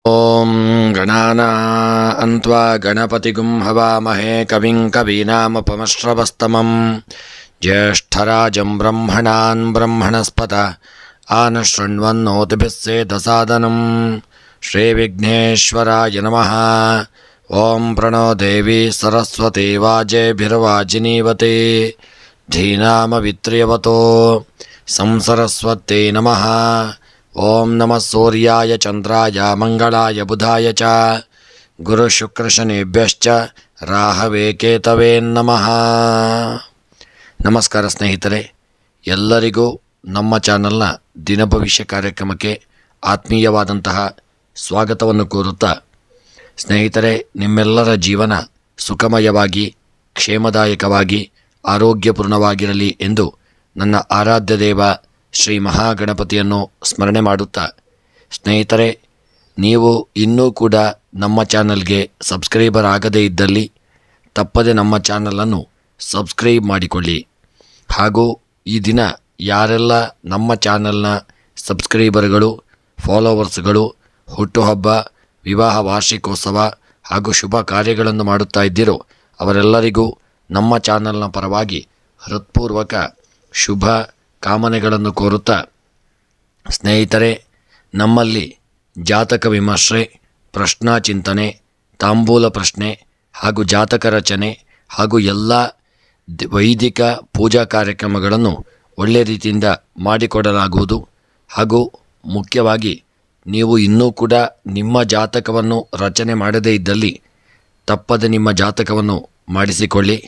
ಓಂ ಗಣಾನಾನ್ವಾ ಗಣಪತಿಗುಂ ಹವಾಮಹೇ ಕವಿಂ ಕವೀನಾಮುಪಮಶ್ರವಸ್ತಮಂ ಜ್ಯೇಷ್ಠರಾಜಂ ಬ್ರಹ್ಮಣಾನ್ ಬ್ರಹ್ಮಣಸ್ಪತ ಆನಶೃಣ್ವನ್ನೋತಿಭಿಸ್ಸೇದಸಾದನಂ ಶ್ರೀವಿಘ್ನೇಶ್ವರಾಯ ನಮಃ. ಓಂ ಪ್ರಣೋ ದೇವಿ ಸರಸ್ವತಿ ವಾಜೇಭಿರ್ವಾಜಿನೀವತಿ ಧೀನಾಮವಿತ್ರ್ಯವತೋ ಸಂಸರಸ್ವತ್ಯೈ ನಮಃ. ಓಂ ನಮಃ ಸೂರ್ಯಾಯ ಚಂದ್ರಾಯ ಮಂಗಳಾಯ ಬುಧಾಯ ಚ ಗುರುಶುಕ್ರಶನಿಭ್ಯಶ್ಚ ರಾಹವೇ ಕೇತವೇ ನಮಃ. ನಮಸ್ಕಾರ ಸ್ನೇಹಿತರೆ, ಎಲ್ಲರಿಗೂ ನಮ್ಮ ಚಾನಲ್ನ ದಿನಭವಿಷ್ಯ ಕಾರ್ಯಕ್ರಮಕ್ಕೆ ಆತ್ಮೀಯವಾದಂತಹ ಸ್ವಾಗತವನ್ನು ಕೋರುತ್ತಾ, ಸ್ನೇಹಿತರೆ, ನಿಮ್ಮೆಲ್ಲರ ಜೀವನ ಸುಖಮಯವಾಗಿ ಕ್ಷೇಮದಾಯಕವಾಗಿ ಆರೋಗ್ಯಪೂರ್ಣವಾಗಿರಲಿ ಎಂದು ನನ್ನ ಆರಾಧ್ಯ ದೇವ ಶ್ರೀ ಮಹಾಗಣಪತಿಯನ್ನು ಸ್ಮರಣೆ ಮಾಡುತ್ತಾ, ಸ್ನೇಹಿತರೆ, ನೀವು ಇನ್ನೂ ಕೂಡ ನಮ್ಮ ಚಾನಲ್ಗೆ ಸಬ್ಸ್ಕ್ರೈಬರ್ ಆಗದೇ ಇದ್ದಲ್ಲಿ ತಪ್ಪದೆ ನಮ್ಮ ಚಾನಲನ್ನು ಸಬ್ಸ್ಕ್ರೈಬ್ ಮಾಡಿಕೊಳ್ಳಿ. ಹಾಗೂ ಈ ದಿನ ಯಾರೆಲ್ಲ ನಮ್ಮ ಚಾನಲ್ನ ಸಬ್ಸ್ಕ್ರೈಬರ್ಗಳು, ಫಾಲೋವರ್ಸ್ಗಳು ಹುಟ್ಟುಹಬ್ಬ, ವಿವಾಹ ವಾರ್ಷಿಕೋತ್ಸವ ಹಾಗೂ ಶುಭ ಕಾರ್ಯಗಳನ್ನು ಮಾಡುತ್ತಾ ಇದ್ದೀರೋ ಅವರೆಲ್ಲರಿಗೂ ನಮ್ಮ ಚಾನಲ್ನ ಪರವಾಗಿ ಹೃತ್ಪೂರ್ವಕ ಶುಭ ಕಾಮನೆಗಳನ್ನು ಕೋರುತ್ತಾ, ಸ್ನೇಹಿತರೆ, ನಮ್ಮಲ್ಲಿ ಜಾತಕ ವಿಮರ್ಶೆ, ಪ್ರಶ್ನಾ ಚಿಂತನೆ, ತಾಂಬೂಲ ಪ್ರಶ್ನೆ ಹಾಗೂ ಜಾತಕ ರಚನೆ ಹಾಗೂ ಎಲ್ಲ ವೈದಿಕ ಪೂಜಾ ಕಾರ್ಯಕ್ರಮಗಳನ್ನು ಒಳ್ಳೆಯ ರೀತಿಯಿಂದ ಮಾಡಿಕೊಡಲಾಗುವುದು. ಹಾಗೂ ಮುಖ್ಯವಾಗಿ ನೀವು ಇನ್ನೂ ಕೂಡ ನಿಮ್ಮ ಜಾತಕವನ್ನು ರಚನೆ ಮಾಡದೇ ಇದ್ದಲ್ಲಿ ತಪ್ಪದೆ ನಿಮ್ಮ ಜಾತಕವನ್ನು ಮಾಡಿಸಿಕೊಳ್ಳಿ.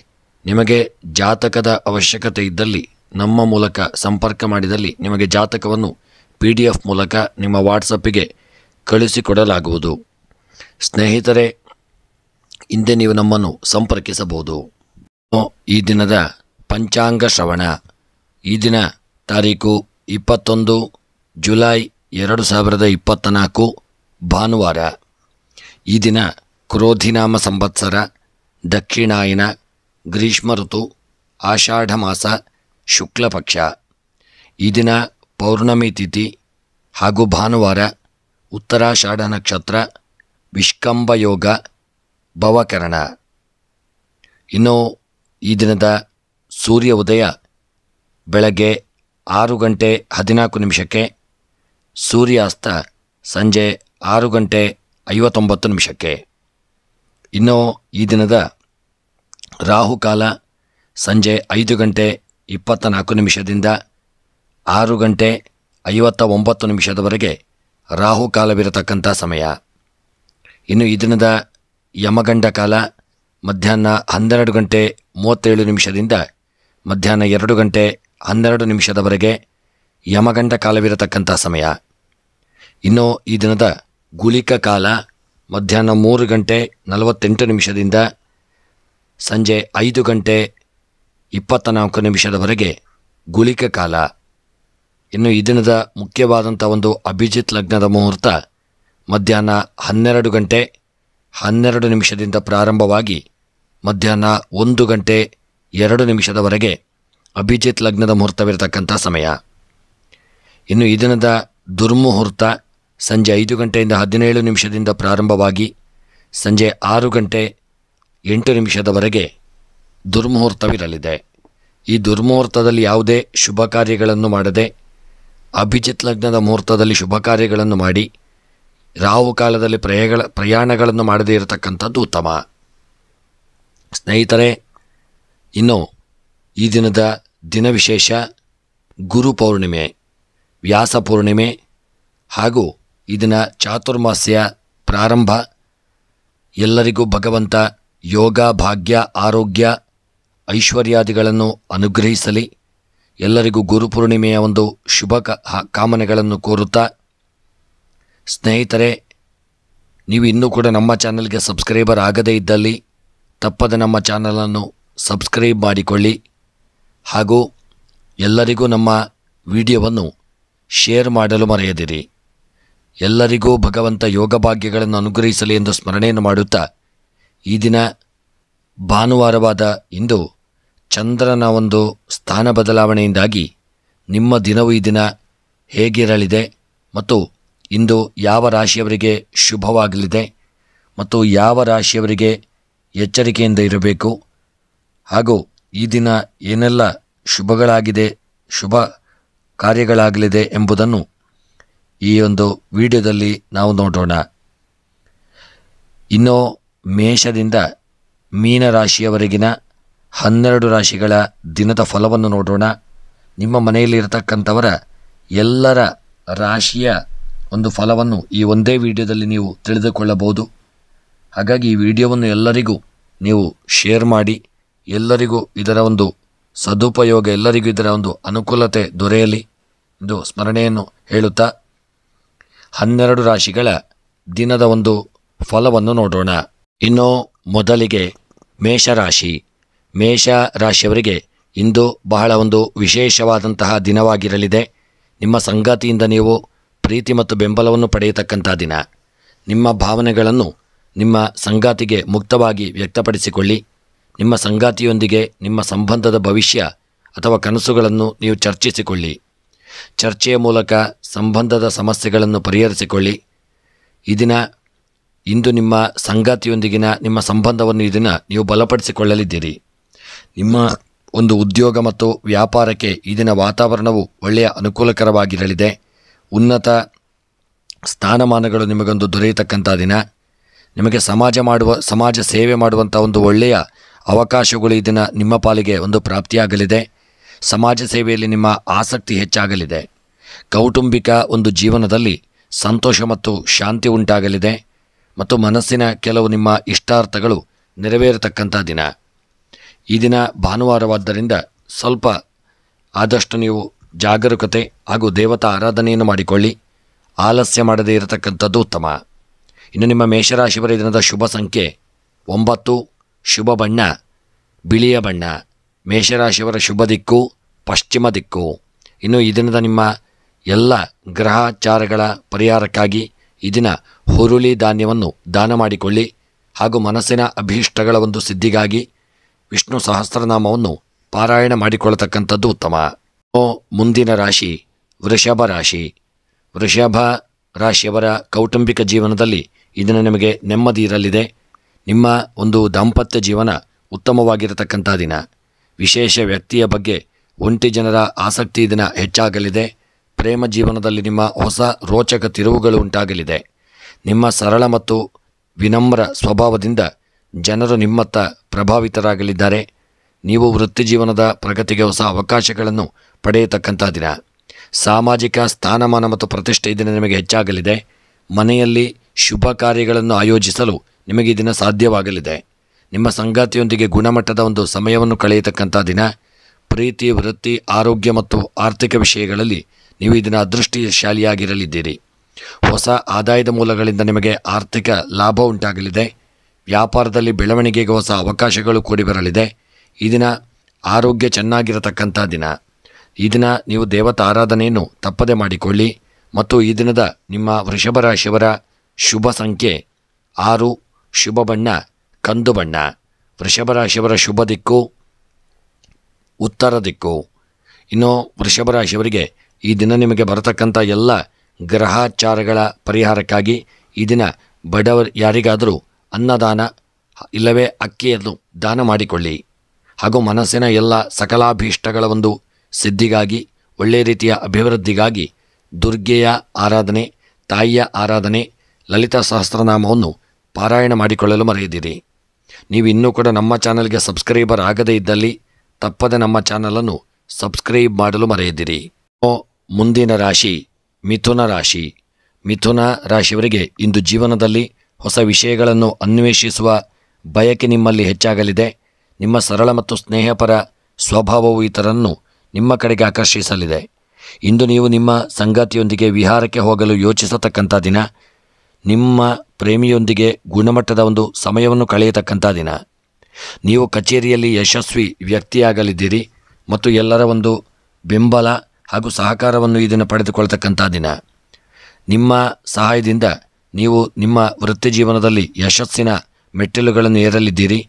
ನಿಮಗೆ ಜಾತಕದ ಅವಶ್ಯಕತೆ ಇದ್ದಲ್ಲಿ ನಮ್ಮ ಮೂಲಕ ಸಂಪರ್ಕ ಮಾಡಿದಲ್ಲಿ ನಿಮಗೆ ಜಾತಕವನ್ನು PDF ಮೂಲಕ ನಿಮ್ಮ ವಾಟ್ಸಪ್ಪಿಗೆ ಕಳಿಸಿಕೊಡಲಾಗುವುದು. ಸ್ನೇಹಿತರೆ, ಹಿಂದೆ ನೀವು ನಮ್ಮನ್ನು ಸಂಪರ್ಕಿಸಬಹುದು. ಈ ದಿನದ ಪಂಚಾಂಗ ಶ್ರವಣ. ಈ ದಿನ ತಾರೀಕು 21 ಜುಲೈ 2024 ಭಾನುವಾರ. ಈ ದಿನ ಕ್ರೋಧಿನಾಮ ಸಂವತ್ಸರ, ದಕ್ಷಿಣಾಯನ, ಗ್ರೀಷ್ಮ ಋತು, ಆಷಾಢ ಮಾಸ, ಶುಕ್ಲ ಪಕ್ಷ. ಈ ದಿನ ಪೌರ್ಣಮಿ ತಿಥಿ ಹಾಗೂ ಭಾನುವಾರ, ಉತ್ತರಾಷಾಢ ನಕ್ಷತ್ರ, ವಿಷ್ಕಂಭ ಯೋಗ, ಭವಕರಣ. ಇನ್ನು ಈ ದಿನದ ಸೂರ್ಯ ಉದಯ ಬೆಳಗ್ಗೆ 6:14, ಸೂರ್ಯಾಸ್ತ ಸಂಜೆ 6:59. ಇನ್ನು ಈ ದಿನದ ರಾಹುಕಾಲ ಸಂಜೆ 5:24 6:59 ರಾಹುಕಾಲವಿರತಕ್ಕಂಥ ಸಮಯ. ಇನ್ನು ಈ ದಿನದ ಯಮಗಂಡ ಕಾಲ ಮಧ್ಯಾಹ್ನ 12:37 ಮಧ್ಯಾಹ್ನ 2:12 ಯಮಗಂಡ ಕಾಲವಿರತಕ್ಕಂಥ ಸಮಯ. ಇನ್ನು ಈ ದಿನದ ಗುಳಿಕ ಕಾಲ ಮಧ್ಯಾಹ್ನ 3:48 ಸಂಜೆ 5:24 ಗುಳಿಕ ಕಾಲ. ಇನ್ನು ಈ ದಿನದ ಮುಖ್ಯವಾದಂಥ ಒಂದು ಅಭಿಜಿತ್ ಲಗ್ನದ ಮುಹೂರ್ತ ಮಧ್ಯಾಹ್ನ 12:12 ಪ್ರಾರಂಭವಾಗಿ ಮಧ್ಯಾಹ್ನ 1:02 ಅಭಿಜಿತ್ ಲಗ್ನದ ಮುಹೂರ್ತವಿರತಕ್ಕಂಥ ಸಮಯ. ಇನ್ನು ಈ ದಿನದ ದುರ್ಮುಹೂರ್ತ ಸಂಜೆ 5:17 ಪ್ರಾರಂಭವಾಗಿ ಸಂಜೆ 6:08 ದುರ್ಮುಹೂರ್ತವಿರಲಿದೆ. ಈ ದುರ್ಮುಹೂರ್ತದಲ್ಲಿ ಯಾವುದೇ ಶುಭ ಕಾರ್ಯಗಳನ್ನು ಮಾಡದೆ ಅಭಿಜಿತ್ ಲಗ್ನದ ಮುಹೂರ್ತದಲ್ಲಿ ಶುಭ ಕಾರ್ಯಗಳನ್ನು ಮಾಡಿ ರಾಹುಕಾಲದಲ್ಲಿ ಪ್ರಯಾಣಗಳನ್ನು ಮಾಡದೇ ಇರತಕ್ಕಂಥದ್ದು ಉತ್ತಮ. ಸ್ನೇಹಿತರೆ, ಇನ್ನು ಈ ದಿನದ ದಿನವಿಶೇಷ ಗುರು ಪೌರ್ಣಿಮೆ, ವ್ಯಾಸ ಪೂರ್ಣಿಮೆ ಹಾಗೂ ಈ ದಿನ ಚಾತುರ್ಮಾಸ್ಯ ಪ್ರಾರಂಭ. ಎಲ್ಲರಿಗೂ ಭಗವಂತ ಯೋಗ, ಭಾಗ್ಯ, ಆರೋಗ್ಯ, ಐಶ್ವರ್ಯಾದಿಗಳನ್ನು ಅನುಗ್ರಹಿಸಲಿ. ಎಲ್ಲರಿಗೂ ಗುರುಪೂರ್ಣಿಮೆಯ ಒಂದು ಶುಭ ಕಾಮನೆಗಳನ್ನು ಕೋರುತ್ತಾ, ಸ್ನೇಹಿತರೆ, ನೀವು ಇನ್ನೂ ಕೂಡ ನಮ್ಮ ಚಾನಲ್ಗೆ ಸಬ್ಸ್ಕ್ರೈಬರ್ ಆಗದೇ ಇದ್ದಲ್ಲಿ ತಪ್ಪದೆ ನಮ್ಮ ಚಾನಲನ್ನು ಸಬ್ಸ್ಕ್ರೈಬ್ ಮಾಡಿಕೊಳ್ಳಿ. ಹಾಗೂ ಎಲ್ಲರಿಗೂ ನಮ್ಮ ವಿಡಿಯೋವನ್ನು ಶೇರ್ ಮಾಡಲು ಮರೆಯದಿರಿ. ಎಲ್ಲರಿಗೂ ಭಗವಂತ ಯೋಗ ಭಾಗ್ಯಗಳನ್ನು ಅನುಗ್ರಹಿಸಲಿ ಎಂದು ಸ್ಮರಣೆಯನ್ನು ಮಾಡುತ್ತಾ, ಈ ದಿನ ಭಾನುವಾರವಾದ ಇಂದು ಚಂದ್ರನ ಒಂದು ಸ್ಥಾನ ಬದಲಾವಣೆಯಿಂದಾಗಿ ನಿಮ್ಮ ದಿನವೂ ಈ ದಿನ ಹೇಗಿರಲಿದೆ ಮತ್ತು ಇಂದು ಯಾವ ರಾಶಿಯವರಿಗೆ ಶುಭವಾಗಲಿದೆ ಮತ್ತು ಯಾವ ರಾಶಿಯವರಿಗೆ ಎಚ್ಚರಿಕೆಯಿಂದ ಇರಬೇಕು, ಹಾಗೂ ಈ ದಿನ ಏನೆಲ್ಲ ಶುಭ ಕಾರ್ಯಗಳಾಗಲಿದೆ ಎಂಬುದನ್ನು ಈ ಒಂದು ವಿಡಿಯೋದಲ್ಲಿ ನಾವು ನೋಡೋಣ. ಇನ್ನು ಮೇಷದಿಂದ ಮೀನ ರಾಶಿಯವರೆಗಿನ 12 ರಾಶಿಗಳ ದಿನದ ಫಲವನ್ನು ನೋಡೋಣ. ನಿಮ್ಮ ಮನೆಯಲ್ಲಿರತಕ್ಕಂಥವರ ಎಲ್ಲರ ರಾಶಿಯ ಒಂದು ಫಲವನ್ನು ಈ ಒಂದೇ ವಿಡಿಯೋದಲ್ಲಿ ನೀವು ತಿಳಿದುಕೊಳ್ಳಬಹುದು. ಹಾಗಾಗಿ ಈ ವಿಡಿಯೋವನ್ನು ಎಲ್ಲರಿಗೂ ನೀವು ಶೇರ್ ಮಾಡಿ, ಎಲ್ಲರಿಗೂ ಇದರ ಒಂದು ಸದುಪಯೋಗ, ಎಲ್ಲರಿಗೂ ಇದರ ಒಂದು ಅನುಕೂಲತೆ ದೊರೆಯಲಿ ಎಂದು ಸ್ಮರಣೆಯನ್ನು ಹೇಳುತ್ತಾ 12 ರಾಶಿಗಳ ದಿನದ ಒಂದು ಫಲವನ್ನು ನೋಡೋಣ. ಇನ್ನು ಮೊದಲಿಗೆ ಮೇಷರಾಶಿ. ಮೇಷ ರಾಶಿಯವರಿಗೆ ಇಂದು ಬಹಳ ಒಂದು ವಿಶೇಷವಾದಂತಹ ದಿನವಾಗಿರಲಿದೆ. ನಿಮ್ಮ ಸಂಗಾತಿಯಿಂದ ನೀವು ಪ್ರೀತಿ ಮತ್ತು ಬೆಂಬಲವನ್ನು ಪಡೆಯತಕ್ಕಂಥ ದಿನ. ನಿಮ್ಮ ಭಾವನೆಗಳನ್ನು ನಿಮ್ಮ ಸಂಗಾತಿಗೆ ಮುಕ್ತವಾಗಿ ವ್ಯಕ್ತಪಡಿಸಿಕೊಳ್ಳಿ. ನಿಮ್ಮ ಸಂಗಾತಿಯೊಂದಿಗೆ ನಿಮ್ಮ ಸಂಬಂಧದ ಭವಿಷ್ಯ ಅಥವಾ ಕನಸುಗಳನ್ನು ನೀವು ಚರ್ಚಿಸಿಕೊಳ್ಳಿ. ಚರ್ಚೆಯ ಮೂಲಕ ಸಂಬಂಧದ ಸಮಸ್ಯೆಗಳನ್ನು ಪರಿಹರಿಸಿಕೊಳ್ಳಿ. ಇಂದು ನಿಮ್ಮ ಸಂಗಾತಿಯೊಂದಿಗಿನ ನಿಮ್ಮ ಸಂಬಂಧವನ್ನು ಈ ದಿನ ನೀವು ಬಲಪಡಿಸಿಕೊಳ್ಳಲಿದ್ದೀರಿ. ನಿಮ್ಮ ಒಂದು ಉದ್ಯೋಗ ಮತ್ತು ವ್ಯಾಪಾರಕ್ಕೆ ಈ ದಿನ ವಾತಾವರಣವು ಒಳ್ಳೆಯ ಅನುಕೂಲಕರವಾಗಿರಲಿದೆ. ಉನ್ನತ ಸ್ಥಾನಮಾನಗಳು ನಿಮಗೊಂದು ದೊರೆಯತಕ್ಕಂಥ ದಿನ. ನಿಮಗೆ ಸಮಾಜ ಸೇವೆ ಮಾಡುವಂಥ ಒಂದು ಒಳ್ಳೆಯ ಅವಕಾಶಗಳು ಈ ದಿನ ನಿಮ್ಮ ಪಾಲಿಗೆ ಒಂದು ಪ್ರಾಪ್ತಿಯಾಗಲಿದೆ. ಸಮಾಜ ಸೇವೆಯಲ್ಲಿ ನಿಮ್ಮ ಆಸಕ್ತಿ ಹೆಚ್ಚಾಗಲಿದೆ. ಕೌಟುಂಬಿಕ ಒಂದು ಜೀವನದಲ್ಲಿ ಸಂತೋಷ ಮತ್ತು ಶಾಂತಿ ಉಂಟಾಗಲಿದೆ ಮತ್ತು ಮನಸ್ಸಿನ ಕೆಲವು ನಿಮ್ಮ ಇಷ್ಟಾರ್ಥಗಳು ನೆರವೇರತಕ್ಕಂಥ ದಿನ. ಈ ದಿನ ಭಾನುವಾರವಾದ್ದರಿಂದ ಸ್ವಲ್ಪ ಆದಷ್ಟು ನೀವು ಜಾಗರೂಕತೆ ಹಾಗೂ ದೇವತಾ ಆರಾಧನೆಯನ್ನು ಮಾಡಿಕೊಳ್ಳಿ. ಆಲಸ್ಯ ಮಾಡದೇ ಇರತಕ್ಕಂಥದ್ದು ಉತ್ತಮ. ಇನ್ನು ನಿಮ್ಮ ಮೇಷರಾಶಿಯವರ ದಿನದ ಶುಭ ಸಂಖ್ಯೆ 9, ಶುಭ ಬಣ್ಣ ಬಿಳಿಯ ಬಣ್ಣ. ಮೇಷರಾಶಿಯವರ ಶುಭ ದಿಕ್ಕು ಪಶ್ಚಿಮ ದಿಕ್ಕು. ಇನ್ನು ಈ ದಿನದ ನಿಮ್ಮ ಎಲ್ಲ ಗ್ರಹಚಾರಗಳ ಪರಿಹಾರಕ್ಕಾಗಿ ಈ ದಿನ ಹುರುಳಿ ಧಾನ್ಯವನ್ನು ದಾನ ಮಾಡಿಕೊಳ್ಳಿ. ಹಾಗೂ ಮನಸ್ಸಿನ ಅಭೀಷ್ಟಗಳ ಒಂದು ಸಿದ್ಧಿಗಾಗಿ ವಿಷ್ಣು ಸಹಸ್ರನಾಮವನ್ನು ಪಾರಾಯಣ ಮಾಡಿಕೊಳ್ಳತಕ್ಕಂಥದ್ದು ಉತ್ತಮ. ಮುಂದಿನ ರಾಶಿ ವೃಷಭ ರಾಶಿ. ವೃಷಭ ರಾಶಿಯವರ ಕೌಟುಂಬಿಕ ಜೀವನದಲ್ಲಿ ಈ ದಿನ ನಿಮಗೆ ನೆಮ್ಮದಿ ಇರಲಿದೆ. ನಿಮ್ಮ ಒಂದು ದಾಂಪತ್ಯ ಜೀವನ ಉತ್ತಮವಾಗಿರತಕ್ಕಂಥ ದಿನ. ವಿಶೇಷ ವ್ಯಕ್ತಿಯ ಬಗ್ಗೆ ಒಂಟಿ ಜನರ ಆಸಕ್ತಿ ದಿನ ಹೆಚ್ಚಾಗಲಿದೆ. ಪ್ರೇಮ ಜೀವನದಲ್ಲಿ ನಿಮ್ಮ ಹೊಸ ರೋಚಕ ತಿರುವುಗಳು ಉಂಟಾಗಲಿದೆ. ನಿಮ್ಮ ಸರಳ ಮತ್ತು ವಿನಮ್ರ ಸ್ವಭಾವದಿಂದ ಜನರು ನಿಮ್ಮತ್ತ ಪ್ರಭಾವಿತರಾಗಲಿದ್ದಾರೆ. ನೀವು ವೃತ್ತಿ ಜೀವನದ ಪ್ರಗತಿಗೆ ಹೊಸ ಅವಕಾಶಗಳನ್ನು ಪಡೆಯತಕ್ಕಂಥ ದಿನ. ಸಾಮಾಜಿಕ ಸ್ಥಾನಮಾನ ಮತ್ತು ಪ್ರತಿಷ್ಠೆ ದಿನ ನಿಮಗೆ ಹೆಚ್ಚಾಗಲಿದೆ. ಮನೆಯಲ್ಲಿ ಶುಭ ಕಾರ್ಯಗಳನ್ನು ಆಯೋಜಿಸಲು ನಿಮಗೆ ಈ ದಿನ ಸಾಧ್ಯವಾಗಲಿದೆ. ನಿಮ್ಮ ಸಂಗಾತಿಯೊಂದಿಗೆ ಗುಣಮಟ್ಟದ ಒಂದು ಸಮಯವನ್ನು ಕಳೆಯತಕ್ಕಂಥ ದಿನ. ಪ್ರೀತಿ, ವೃತ್ತಿ, ಆರೋಗ್ಯ ಮತ್ತು ಆರ್ಥಿಕ ವಿಷಯಗಳಲ್ಲಿ ನೀವು ಈ ದಿನ ಅದೃಷ್ಟಶಾಲಿಯಾಗಿರಲಿದ್ದೀರಿ. ಹೊಸ ಆದಾಯದ ಮೂಲಗಳಿಂದ ನಿಮಗೆ ಆರ್ಥಿಕ ಲಾಭ ಉಂಟಾಗಲಿದೆ. ವ್ಯಾಪಾರದಲ್ಲಿ ಬೆಳವಣಿಗೆಗೆ ಹೊಸ ಅವಕಾಶಗಳು ಕೂಡಿ ಬರಲಿದೆ. ಈ ದಿನ ಆರೋಗ್ಯ ಚೆನ್ನಾಗಿರತಕ್ಕಂಥ ದಿನ. ಈ ದಿನ ನೀವು ದೇವತಾ ಆರಾಧನೆಯನ್ನು ತಪ್ಪದೆ ಮಾಡಿಕೊಳ್ಳಿ. ಮತ್ತು ಈ ದಿನದ ನಿಮ್ಮ ವೃಷಭ ರಾಶಿಯವರ ಶುಭ ಸಂಖ್ಯೆ 6, ಶುಭ ಬಣ್ಣ ಕಂದು ಬಣ್ಣ. ವೃಷಭ ರಾಶಿಯವರ ಶುಭ ದಿಕ್ಕು ಉತ್ತರ ದಿಕ್ಕು. ಇನ್ನು ವೃಷಭ ರಾಶಿಯವರಿಗೆ ಈ ದಿನ ನಿಮಗೆ ಬರತಕ್ಕಂಥ ಎಲ್ಲ ಗ್ರಹಚಾರಗಳ ಪರಿಹಾರಕ್ಕಾಗಿ ಈ ದಿನ ಯಾರಿಗಾದರೂ ಅನ್ನದಾನ ಇಲ್ಲವೇ ಅಕ್ಕಿಯನ್ನು ದಾನ ಮಾಡಿಕೊಳ್ಳಿ. ಹಾಗೂ ಮನಸ್ಸಿನ ಎಲ್ಲ ಸಕಲಾಭೀಷ್ಟಗಳ ಒಂದು ಸಿದ್ಧಿಗಾಗಿ, ಒಳ್ಳೆಯ ರೀತಿಯ ಅಭಿವೃದ್ಧಿಗಾಗಿ ದುರ್ಗೆಯ ಆರಾಧನೆ, ತಾಯಿಯ ಆರಾಧನೆ, ಲಲಿತಾ ಸಹಸ್ರನಾಮವನ್ನು ಪಾರಾಯಣ ಮಾಡಿಕೊಳ್ಳಲು ಮರೆಯದಿರಿ. ನೀವು ಇನ್ನೂ ಕೂಡ ನಮ್ಮ ಚಾನಲ್ಗೆ ಸಬ್ಸ್ಕ್ರೈಬರ್ ಆಗದೇ ಇದ್ದಲ್ಲಿ ತಪ್ಪದೆ ನಮ್ಮ ಚಾನಲನ್ನು ಸಬ್ಸ್ಕ್ರೈಬ್ ಮಾಡಲು ಮರೆಯದಿರಿ. ಮುಂದಿನ ರಾಶಿ ಮಿಥುನ ರಾಶಿ. ಮಿಥುನ ರಾಶಿಯವರಿಗೆ ಇಂದು ಜೀವನದಲ್ಲಿ ಹೊಸ ವಿಷಯಗಳನ್ನು ಅನ್ವೇಷಿಸುವ ಬಯಕೆ ನಿಮ್ಮಲ್ಲಿ ಹೆಚ್ಚಾಗಲಿದೆ. ನಿಮ್ಮ ಸರಳ ಮತ್ತು ಸ್ನೇಹಪರ ಸ್ವಭಾವವು ಇತರನ್ನು ನಿಮ್ಮ ಕಡೆಗೆ ಆಕರ್ಷಿಸಲಿದೆ. ಇಂದು ನೀವು ನಿಮ್ಮ ಸಂಗಾತಿಯೊಂದಿಗೆ ವಿಹಾರಕ್ಕೆ ಹೋಗಲು ಯೋಚಿಸತಕ್ಕಂಥ ದಿನ. ನಿಮ್ಮ ಪ್ರೇಮಿಯೊಂದಿಗೆ ಗುಣಮಟ್ಟದ ಒಂದು ಸಮಯವನ್ನು ಕಳೆಯತಕ್ಕಂಥ ದಿನ. ನೀವು ಕಚೇರಿಯಲ್ಲಿ ಯಶಸ್ವಿ ವ್ಯಕ್ತಿಯಾಗಲಿದ್ದೀರಿ ಮತ್ತು ಎಲ್ಲರ ಒಂದು ಬೆಂಬಲ ಹಾಗೂ ಸಹಕಾರವನ್ನು ಈ ದಿನ ಪಡೆದುಕೊಳ್ತಕ್ಕಂಥ ದಿನ. ನಿಮ್ಮ ಸಹಾಯದಿಂದ ನೀವು ನಿಮ್ಮ ವೃತ್ತಿ ಜೀವನದಲ್ಲಿ ಯಶಸ್ಸಿನ ಮೆಟ್ಟಿಲುಗಳನ್ನು ಏರಲಿದ್ದೀರಿ.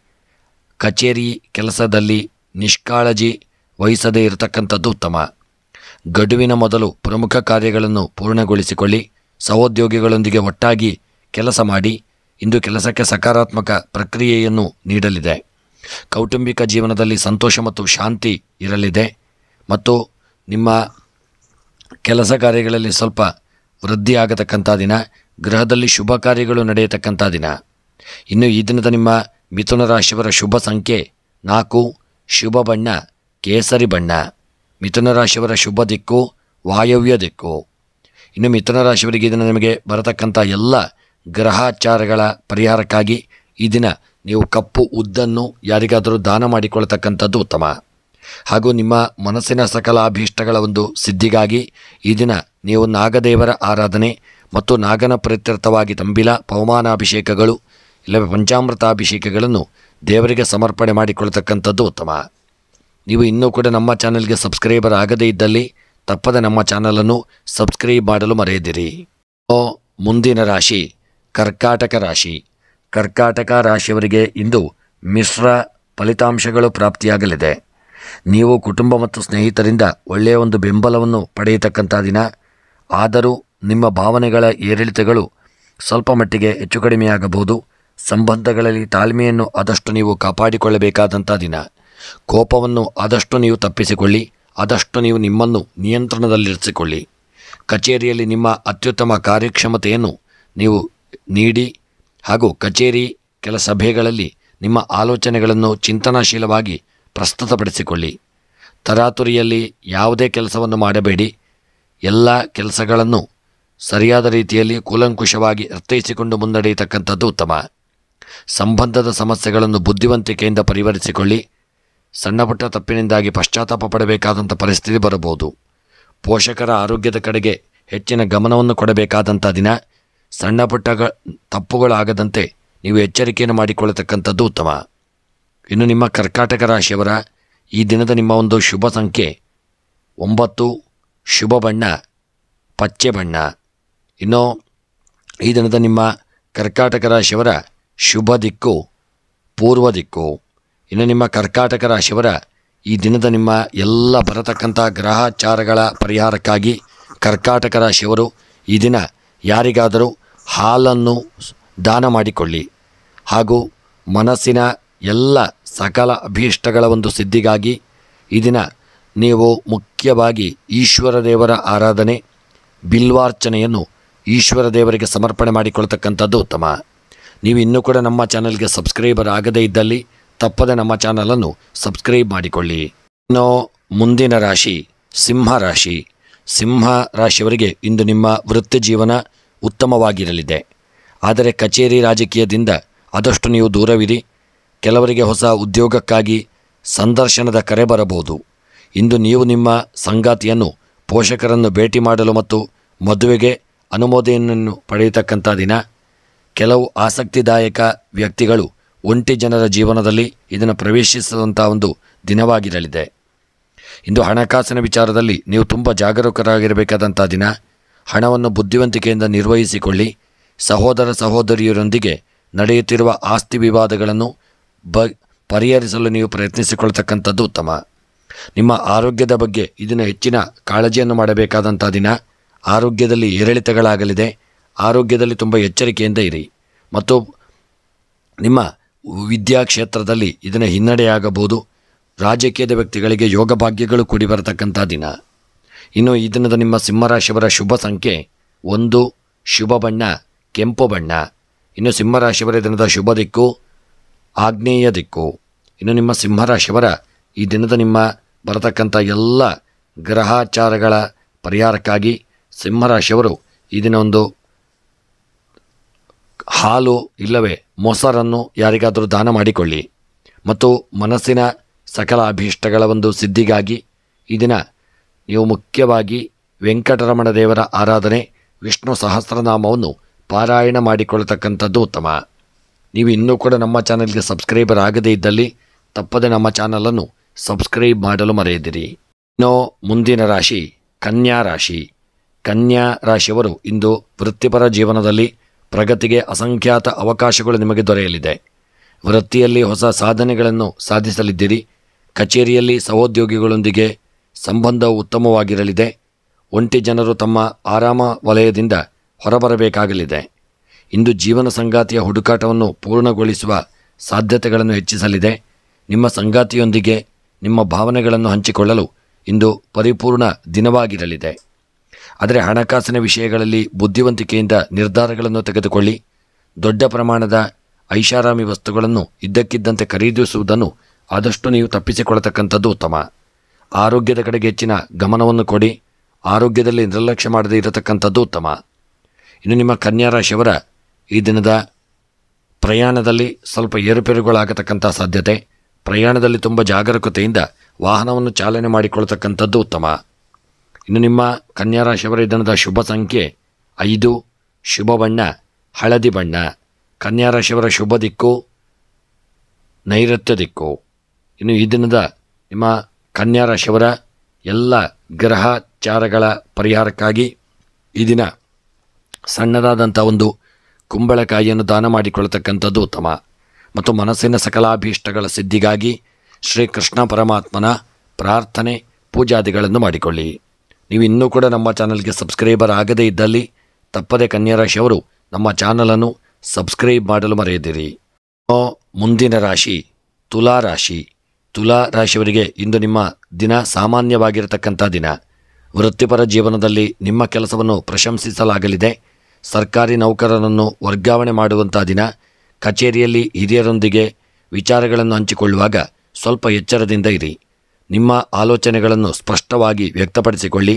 ಕಚೇರಿ ಕೆಲಸದಲ್ಲಿ ನಿಷ್ಕಾಳಜಿ ವಹಿಸದೇ ಇರತಕ್ಕಂಥದ್ದು ಉತ್ತಮ. ಗಡುವಿನ ಮೊದಲು ಪ್ರಮುಖ ಕಾರ್ಯಗಳನ್ನು ಪೂರ್ಣಗೊಳಿಸಿಕೊಳ್ಳಿ. ಸಹೋದ್ಯೋಗಿಗಳೊಂದಿಗೆ ಒಟ್ಟಾಗಿ ಕೆಲಸ ಮಾಡಿ ಇಂದು ಕೆಲಸಕ್ಕೆ ಸಕಾರಾತ್ಮಕ ಪ್ರಕ್ರಿಯೆಯನ್ನು ನೀಡಲಿದೆ. ಕೌಟುಂಬಿಕ ಜೀವನದಲ್ಲಿ ಸಂತೋಷ ಮತ್ತು ಶಾಂತಿ ಇರಲಿದೆ ಮತ್ತು ನಿಮ್ಮ ಕೆಲಸ ಕಾರ್ಯಗಳಲ್ಲಿ ಸ್ವಲ್ಪ ವೃದ್ಧಿಯಾಗತಕ್ಕಂಥ ದಿನ. ಗೃಹದಲ್ಲಿ ಶುಭ ಕಾರ್ಯಗಳು ನಡೆಯತಕ್ಕಂಥ ದಿನ. ಇನ್ನು ಈ ದಿನದ ನಿಮ್ಮ ಮಿಥುನ ರಾಶಿಯವರ ಶುಭ ಸಂಖ್ಯೆ 4, ಶುಭ ಬಣ್ಣ ಕೇಸರಿ ಬಣ್ಣ. ಮಿಥುನ ರಾಶಿಯವರ ಶುಭ ದಿಕ್ಕು ವಾಯವ್ಯ ದಿಕ್ಕು. ಇನ್ನು ಮಿಥುನ ರಾಶಿಯವರಿಗೆ ಈ ದಿನ ನಿಮಗೆ ಬರತಕ್ಕಂಥ ಎಲ್ಲ ಗ್ರಹಾಚಾರಗಳ ಪರಿಹಾರಕ್ಕಾಗಿ ಈ ದಿನ ನೀವು ಕಪ್ಪು ಉದ್ದನ್ನು ಯಾರಿಗಾದರೂ ದಾನ ಮಾಡಿಕೊಳ್ತಕ್ಕಂಥದ್ದು ಉತ್ತಮ. ಹಾಗೂ ನಿಮ್ಮ ಮನಸ್ಸಿನ ಸಕಲ ಅಭೀಷ್ಟಗಳ ಒಂದು ಸಿದ್ಧಿಗಾಗಿ ಈ ದಿನ ನೀವು ನಾಗದೇವರ ಆರಾಧನೆ ಮತ್ತು ನಾಗನ ಪ್ರೀತ್ಯರ್ಥವಾಗಿ ತಂಬಿಲ ಪವಮಾನಾಭಿಷೇಕಗಳು ಇಲ್ಲವೇ ಪಂಚಾಮೃತಾಭಿಷೇಕಗಳನ್ನು ದೇವರಿಗೆ ಸಮರ್ಪಣೆ ಮಾಡಿಕೊಳ್ತಕ್ಕಂಥದ್ದು ಉತ್ತಮ. ನೀವು ಇನ್ನೂ ಕೂಡ ನಮ್ಮ ಚಾನಲ್ಗೆ ಸಬ್ಸ್ಕ್ರೈಬರ್ ಆಗದೇ ಇದ್ದಲ್ಲಿ ತಪ್ಪದೆ ನಮ್ಮ ಚಾನಲನ್ನು ಸಬ್ಸ್ಕ್ರೈಬ್ ಮಾಡಲು ಮರೆಯದಿರಿ. ಮುಂದಿನ ರಾಶಿ ಕರ್ಕಾಟಕ ರಾಶಿ. ಕರ್ಕಾಟಕ ರಾಶಿಯವರಿಗೆ ಇಂದು ಮಿಶ್ರ ಫಲಿತಾಂಶಗಳು ಪ್ರಾಪ್ತಿಯಾಗಲಿದೆ. ನೀವು ಕುಟುಂಬ ಮತ್ತು ಸ್ನೇಹಿತರಿಂದ ಒಳ್ಳೆಯ ಒಂದು ಬೆಂಬಲವನ್ನು ಪಡೆಯತಕ್ಕಂಥ ದಿನ. ಆದರೂ ನಿಮ್ಮ ಭಾವನೆಗಳ ಏರಿಳಿತಗಳು ಸ್ವಲ್ಪ ಮಟ್ಟಿಗೆ ಹೆಚ್ಚು ಕಡಿಮೆಯಾಗಬಹುದು. ಸಂಬಂಧಗಳಲ್ಲಿ ತಾಳ್ಮೆಯನ್ನು ಆದಷ್ಟು ನೀವು ಕಾಪಾಡಿಕೊಳ್ಳಬೇಕಾದಂಥ ದಿನ. ಕೋಪವನ್ನು ಆದಷ್ಟು ನೀವು ತಪ್ಪಿಸಿಕೊಳ್ಳಿ. ಆದಷ್ಟು ನೀವು ನಿಮ್ಮನ್ನು ನಿಯಂತ್ರಣದಲ್ಲಿರಿಸಿಕೊಳ್ಳಿ. ಕಚೇರಿಯಲ್ಲಿ ನಿಮ್ಮ ಅತ್ಯುತ್ತಮ ಕಾರ್ಯಕ್ಷಮತೆಯನ್ನು ನೀವು ನೀಡಿ ಹಾಗೂ ಕಚೇರಿ ಕೆಲ ಸಭೆಗಳಲ್ಲಿ ನಿಮ್ಮ ಆಲೋಚನೆಗಳನ್ನು ಚಿಂತನಾಶೀಲವಾಗಿ ಪ್ರಸ್ತುತಪಡಿಸಿಕೊಳ್ಳಿ. ತರಾತುರಿಯಲ್ಲಿ ಯಾವುದೇ ಕೆಲಸವನ್ನು ಮಾಡಬೇಡಿ. ಎಲ್ಲ ಕೆಲಸಗಳನ್ನು ಸರಿಯಾದ ರೀತಿಯಲ್ಲಿ ಕೂಲಂಕುಷವಾಗಿ ಅರ್ಥೈಸಿಕೊಂಡು ಮುನ್ನಡೆಯತಕ್ಕಂಥದ್ದು ಉತ್ತಮ. ಸಂಬಂಧದ ಸಮಸ್ಯೆಗಳನ್ನು ಬುದ್ಧಿವಂತಿಕೆಯಿಂದ ಪರಿಹರಿಸಿಕೊಳ್ಳಿ. ಸಣ್ಣಪುಟ್ಟ ತಪ್ಪಿನಿಂದಾಗಿ ಪಶ್ಚಾತ್ತಾಪ ಪಡಬೇಕಾದಂಥ ಪರಿಸ್ಥಿತಿ ಬರಬಹುದು. ಪೋಷಕರ ಆರೋಗ್ಯದ ಕಡೆಗೆ ಹೆಚ್ಚಿನ ಗಮನವನ್ನು ಕೊಡಬೇಕಾದಂಥ ದಿನ. ಸಣ್ಣಪುಟ್ಟ ತಪ್ಪುಗಳಾಗದಂತೆ ನೀವು ಎಚ್ಚರಿಕೆಯನ್ನು ಮಾಡಿಕೊಳ್ಳತಕ್ಕಂಥದ್ದು ಉತ್ತಮ. ಇನ್ನು ನಿಮ್ಮ ಕರ್ಕಾಟಕ ರಾಶಿಯವರ ಈ ದಿನದ ನಿಮ್ಮ ಒಂದು ಶುಭ ಸಂಖ್ಯೆ 9, ಶುಭ ಬಣ್ಣ ಪಚ್ಚೆ ಬಣ್ಣ. ಇನ್ನು ಈ ದಿನದ ನಿಮ್ಮ ಕರ್ಕಾಟಕ ರಾಶಿಯವರ ಶುಭ ದಿಕ್ಕು ಪೂರ್ವ ದಿಕ್ಕು. ಇನ್ನು ನಿಮ್ಮ ಕರ್ಕಾಟಕ ರಾಶಿಯವರ ಈ ದಿನದ ನಿಮ್ಮ ಎಲ್ಲ ಬರತಕ್ಕಂಥ ಗ್ರಹಾಚಾರಗಳ ಪರಿಹಾರಕ್ಕಾಗಿ ಕರ್ಕಾಟಕ ರಾಶಿಯವರು ಈ ದಿನ ಯಾರಿಗಾದರೂ ಹಾಲನ್ನು ದಾನ ಮಾಡಿಕೊಳ್ಳಿ. ಹಾಗೂ ಮನಸ್ಸಿನ ಎಲ್ಲ ಸಕಲ ಅಭೀಷ್ಟಗಳ ಒಂದು ಸಿದ್ಧಿಗಾಗಿ ಈ ದಿನ ನೀವು ಮುಖ್ಯವಾಗಿ ಈಶ್ವರ ದೇವರ ಆರಾಧನೆ ಬಿಲ್ವಾರ್ಚನೆಯನ್ನು ಈಶ್ವರ ದೇವರಿಗೆ ಸಮರ್ಪಣೆ ಮಾಡಿಕೊಳ್ತಕ್ಕಂಥದ್ದು ಉತ್ತಮ. ನೀವು ಇನ್ನೂ ಕೂಡ ನಮ್ಮ ಚಾನಲ್ಗೆ ಸಬ್ಸ್ಕ್ರೈಬರ್ ಆಗದೇ ಇದ್ದಲ್ಲಿ ತಪ್ಪದೆ ನಮ್ಮ ಚಾನಲನ್ನು ಸಬ್ಸ್ಕ್ರೈಬ್ ಮಾಡಿಕೊಳ್ಳಿ. ಇನ್ನು ಮುಂದಿನ ರಾಶಿ ಸಿಂಹ ರಾಶಿ. ಸಿಂಹ ರಾಶಿಯವರಿಗೆ ಇಂದು ನಿಮ್ಮ ವೃತ್ತಿ ಜೀವನ ಉತ್ತಮವಾಗಿರಲಿದೆ. ಆದರೆ ಕಚೇರಿ ರಾಜಕೀಯದಿಂದ ಆದಷ್ಟು ನೀವು ದೂರವಿರಿ. ಕೆಲವರಿಗೆ ಹೊಸ ಉದ್ಯೋಗಕ್ಕಾಗಿ ಸಂದರ್ಶನದ ಕರೆ ಬರಬಹುದು. ಇಂದು ನೀವು ನಿಮ್ಮ ಸಂಗಾತಿಯನ್ನು ಪೋಷಕರನ್ನು ಭೇಟಿ ಮಾಡಲು ಮತ್ತು ಮದುವೆಗೆ ಅನುಮೋದನೆಯನ್ನು ಪಡೆಯತಕ್ಕಂಥ ದಿನ. ಕೆಲವು ಆಸಕ್ತಿದಾಯಕ ವ್ಯಕ್ತಿಗಳು ಒಂಟಿ ಜನರ ಜೀವನದಲ್ಲಿ ಇದನ್ನು ಪ್ರವೇಶಿಸುವಂಥ ಒಂದು ದಿನವಾಗಿರಲಿದೆ. ಇಂದು ಹಣಕಾಸಿನ ವಿಚಾರದಲ್ಲಿ ನೀವು ತುಂಬ ಜಾಗರೂಕರಾಗಿರಬೇಕಾದಂಥ ದಿನ. ಹಣವನ್ನು ಬುದ್ಧಿವಂತಿಕೆಯಿಂದ ನಿರ್ವಹಿಸಿಕೊಳ್ಳಿ. ಸಹೋದರ ಸಹೋದರಿಯರೊಂದಿಗೆ ನಡೆಯುತ್ತಿರುವ ಆಸ್ತಿ ವಿವಾದಗಳನ್ನು ಪರಿಹರಿಸಲು ನೀವು ಪ್ರಯತ್ನಿಸಿಕೊಳ್ತಕ್ಕಂಥದ್ದು ಉತ್ತಮ. ನಿಮ್ಮ ಆರೋಗ್ಯದ ಬಗ್ಗೆ ಇದನ್ನು ಹೆಚ್ಚಿನ ಕಾಳಜಿಯನ್ನು ಮಾಡಬೇಕಾದಂಥ ದಿನ. ಆರೋಗ್ಯದಲ್ಲಿ ಏರಿಳಿತಗಳಾಗಲಿದೆ. ಆರೋಗ್ಯದಲ್ಲಿ ತುಂಬ ಎಚ್ಚರಿಕೆಯಿಂದ ಇರಿ. ಮತ್ತು ನಿಮ್ಮ ವಿದ್ಯಾ ಕ್ಷೇತ್ರದಲ್ಲಿ ಇದನ್ನು ಹಿನ್ನಡೆಯಾಗಬಹುದು. ರಾಜಕೀಯದ ವ್ಯಕ್ತಿಗಳಿಗೆ ಯೋಗ ಭಾಗ್ಯಗಳು ಕೂಡಿ ಬರತಕ್ಕಂಥ ದಿನ. ಇನ್ನು ಈ ದಿನದ ನಿಮ್ಮ ಸಿಂಹರಾಶಿಯವರ ಶುಭ ಸಂಖ್ಯೆ 1, ಶುಭ ಬಣ್ಣ ಕೆಂಪು ಬಣ್ಣ. ಇನ್ನು ಸಿಂಹರಾಶಿಯವರ ದಿನದ ಶುಭ ದಿಕ್ಕು ಆಗ್ನೇಯ ದಿಕ್ಕು. ಇನ್ನು ನಿಮ್ಮ ಸಿಂಹರಾಶಿಯವರ ಈ ದಿನದ ನಿಮ್ಮ ಬರತಕ್ಕಂಥ ಎಲ್ಲ ಗ್ರಹಾಚಾರಗಳ ಪರಿಹಾರಕ್ಕಾಗಿ ಸಿಂಹರಾಶಿಯವರು ಈ ದಿನ ಒಂದು ಹಾಲು ಇಲ್ಲವೇ ಮೊಸರನ್ನು ಯಾರಿಗಾದರೂ ದಾನ ಮಾಡಿಕೊಳ್ಳಿ. ಮತ್ತು ಮನಸ್ಸಿನ ಸಕಲ ಅಭೀಷ್ಟಗಳ ಒಂದು ಸಿದ್ಧಿಗಾಗಿ ಈ ದಿನ ನೀವು ಮುಖ್ಯವಾಗಿ ವೆಂಕಟರಮಣ ದೇವರ ಆರಾಧನೆ ವಿಷ್ಣು ಸಹಸ್ರನಾಮವನ್ನು ಪಾರಾಯಣ ಮಾಡಿಕೊಳ್ಳತಕ್ಕಂಥದ್ದು ಉತ್ತಮ. ನೀವು ಇನ್ನೂ ಕೂಡ ನಮ್ಮ ಚಾನಲ್ಗೆ ಸಬ್ಸ್ಕ್ರೈಬರ್ ಆಗದೇ ಇದ್ದಲ್ಲಿ ತಪ್ಪದೆ ನಮ್ಮ ಚಾನಲನ್ನು ಸಬ್ಸ್ಕ್ರೈಬ್ ಮಾಡಲು ಮರೆಯದಿರಿ. ಇನ್ನು ಮುಂದಿನ ರಾಶಿ ಕನ್ಯಾ ರಾಶಿ. ಕನ್ಯಾ ರಾಶಿಯವರು ಇಂದು ವೃತ್ತಿಪರ ಜೀವನದಲ್ಲಿ ಪ್ರಗತಿಗೆ ಅಸಂಖ್ಯಾತ ಅವಕಾಶಗಳು ನಿಮಗೆ ದೊರೆಯಲಿದೆ. ವೃತ್ತಿಯಲ್ಲಿ ಹೊಸ ಸಾಧನೆಗಳನ್ನು ಸಾಧಿಸಲಿದ್ದೀರಿ. ಕಚೇರಿಯಲ್ಲಿ ಸಹೋದ್ಯೋಗಿಗಳೊಂದಿಗೆ ಸಂಬಂಧವು ಉತ್ತಮವಾಗಿರಲಿದೆ. ಒಂಟಿ ಜನರು ತಮ್ಮ ಆರಾಮ ವಲಯದಿಂದ ಹೊರಬರಬೇಕಾಗಲಿದೆ. ಇಂದು ಜೀವನ ಸಂಗಾತಿಯ ಹುಡುಕಾಟವನ್ನು ಪೂರ್ಣಗೊಳಿಸುವ ಸಾಧ್ಯತೆಗಳನ್ನು ಹೆಚ್ಚಿಸಲಿದೆ. ನಿಮ್ಮ ಸಂಗಾತಿಯೊಂದಿಗೆ ನಿಮ್ಮ ಭಾವನೆಗಳನ್ನು ಹಂಚಿಕೊಳ್ಳಲು ಇಂದು ಪರಿಪೂರ್ಣ ದಿನವಾಗಿರಲಿದೆ. ಆದರೆ ಹಣಕಾಸಿನ ವಿಷಯಗಳಲ್ಲಿ ಬುದ್ಧಿವಂತಿಕೆಯಿಂದ ನಿರ್ಧಾರಗಳನ್ನು ತೆಗೆದುಕೊಳ್ಳಿ. ದೊಡ್ಡ ಪ್ರಮಾಣದ ಐಷಾರಾಮಿ ವಸ್ತುಗಳನ್ನು ಇದ್ದಕ್ಕಿದ್ದಂತೆ ಖರೀದಿಸುವುದನ್ನು ಆದಷ್ಟು ನೀವು ತಪ್ಪಿಸಿಕೊಳ್ಳತಕ್ಕಂಥದ್ದು ಉತ್ತಮ. ಆರೋಗ್ಯದ ಕಡೆಗೆ ಹೆಚ್ಚಿನ ಗಮನವನ್ನು ಕೊಡಿ. ಆರೋಗ್ಯದಲ್ಲಿ ನಿರ್ಲಕ್ಷ್ಯ ಮಾಡದೇ ಇರತಕ್ಕಂಥದ್ದು ಉತ್ತಮ. ಇನ್ನು ನಿಮ್ಮ ಕನ್ಯಾ ರಾಶಿಯವರ ಈ ದಿನದ ಪ್ರಯಾಣದಲ್ಲಿ ಸ್ವಲ್ಪ ಏರುಪೇರುಗಳಾಗತಕ್ಕಂಥ ಸಾಧ್ಯತೆ. ಪ್ರಯಾಣದಲ್ಲಿ ತುಂಬ ಜಾಗರೂಕತೆಯಿಂದ ವಾಹನವನ್ನು ಚಾಲನೆ ಮಾಡಿಕೊಳ್ಳತಕ್ಕಂಥದ್ದು ಉತ್ತಮ. ಇನ್ನು ನಿಮ್ಮ ಕನ್ಯಾ ರಾಶಿಯವರ ಈ ದಿನದ ಶುಭ ಸಂಖ್ಯೆ 5, ಶುಭ ಬಣ್ಣ ಹಳದಿ ಬಣ್ಣ. ಕನ್ಯಾ ರಾಶಿಯವರ ಶುಭ ದಿಕ್ಕು ನೈಋತ್ಯ ದಿಕ್ಕು. ಇನ್ನು ಈ ದಿನದ ನಿಮ್ಮ ಕನ್ಯಾ ರಾಶಿಯವರ ಎಲ್ಲ ಗ್ರಹಚಾರಗಳ ಪರಿಹಾರಕ್ಕಾಗಿ ಈ ದಿನ ಸಣ್ಣದಾದಂಥ ಒಂದು ಕುಂಬಳಕಾಯಿಯನ್ನು ದಾನ ಮಾಡಿಕೊಳ್ಳತಕ್ಕಂಥದ್ದು ಉತ್ತಮ. ಮತ್ತು ಮನಸ್ಸಿನ ಸಕಲಾಭೀಷ್ಟಗಳ ಸಿದ್ಧಿಗಾಗಿ ಶ್ರೀಕೃಷ್ಣ ಪರಮಾತ್ಮನ ಪ್ರಾರ್ಥನೆ ಪೂಜಾದಿಗಳನ್ನು ಮಾಡಿಕೊಳ್ಳಿ. ನೀವು ಇನ್ನೂ ಕೂಡ ನಮ್ಮ ಚಾನಲ್ಗೆ ಸಬ್ಸ್ಕ್ರೈಬರ್ ಆಗದೇ ಇದ್ದಲ್ಲಿ ತಪ್ಪದೆ ಕನ್ಯಾ ರಾಶಿಯವರು ನಮ್ಮ ಚಾನಲನ್ನು ಸಬ್ಸ್ಕ್ರೈಬ್ ಮಾಡಲು ಮರೆಯದಿರಿ. ಮುಂದಿನ ರಾಶಿ ತುಲಾ ರಾಶಿ. ತುಲಾ ರಾಶಿಯವರಿಗೆ ಇಂದು ನಿಮ್ಮ ದಿನ ಸಾಮಾನ್ಯವಾಗಿರತಕ್ಕಂಥ ದಿನ. ವೃತ್ತಿಪರ ಜೀವನದಲ್ಲಿ ನಿಮ್ಮ ಕೆಲಸವನ್ನು ಪ್ರಶಂಸಿಸಲಾಗಲಿದೆ. ಸರ್ಕಾರಿ ನೌಕರರನ್ನು ವರ್ಗಾವಣೆ ಮಾಡುವಂಥ ದಿನ. ಕಚೇರಿಯಲ್ಲಿ ಹಿರಿಯರೊಂದಿಗೆ ವಿಚಾರಗಳನ್ನು ಹಂಚಿಕೊಳ್ಳುವಾಗ ಸ್ವಲ್ಪ ಎಚ್ಚರದಿಂದ ಇರಿ. ನಿಮ್ಮ ಆಲೋಚನೆಗಳನ್ನು ಸ್ಪಷ್ಟವಾಗಿ ವ್ಯಕ್ತಪಡಿಸಿಕೊಳ್ಳಿ.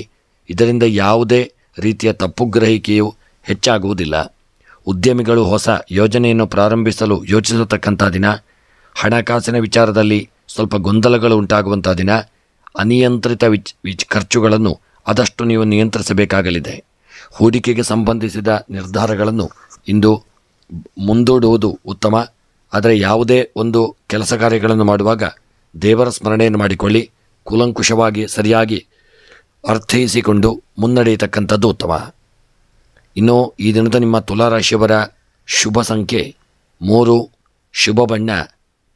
ಇದರಿಂದ ಯಾವುದೇ ರೀತಿಯ ತಪ್ಪುಗ್ರಹಿಕೆಯು ಹೆಚ್ಚಾಗುವುದಿಲ್ಲ. ಉದ್ಯಮಿಗಳು ಹೊಸ ಯೋಜನೆಯನ್ನು ಪ್ರಾರಂಭಿಸಲು ಯೋಚಿಸತಕ್ಕಂಥ ದಿನ. ಹಣಕಾಸಿನ ವಿಚಾರದಲ್ಲಿ ಸ್ವಲ್ಪ ಗೊಂದಲಗಳು ಉಂಟಾಗುವಂಥ ದಿನ. ಅನಿಯಂತ್ರಿತ ಖರ್ಚುಗಳನ್ನು ಆದಷ್ಟು ನೀವು ನಿಯಂತ್ರಿಸಬೇಕಾಗಲಿದೆ. ಹೂಡಿಕೆಗೆ ಸಂಬಂಧಿಸಿದ ನಿರ್ಧಾರಗಳನ್ನು ಇಂದು ಮುಂದೂಡುವುದು ಉತ್ತಮ. ಆದರೆ ಯಾವುದೇ ಒಂದು ಕೆಲಸ ಕಾರ್ಯಗಳನ್ನು ಮಾಡುವಾಗ ದೇವರ ಸ್ಮರಣೆಯನ್ನು ಮಾಡಿಕೊಳ್ಳಿ. ಕೂಲಂಕುಷವಾಗಿ ಸರಿಯಾಗಿ ಅರ್ಥೈಸಿಕೊಂಡು ಮುನ್ನಡೆಯತಕ್ಕಂಥದ್ದು ಉತ್ತಮ. ಇನ್ನು ಈ ದಿನದ ನಿಮ್ಮ ತುಲಾರಾಶಿಯವರ ಶುಭ ಸಂಖ್ಯೆ 3, ಶುಭ ಬಣ್ಣ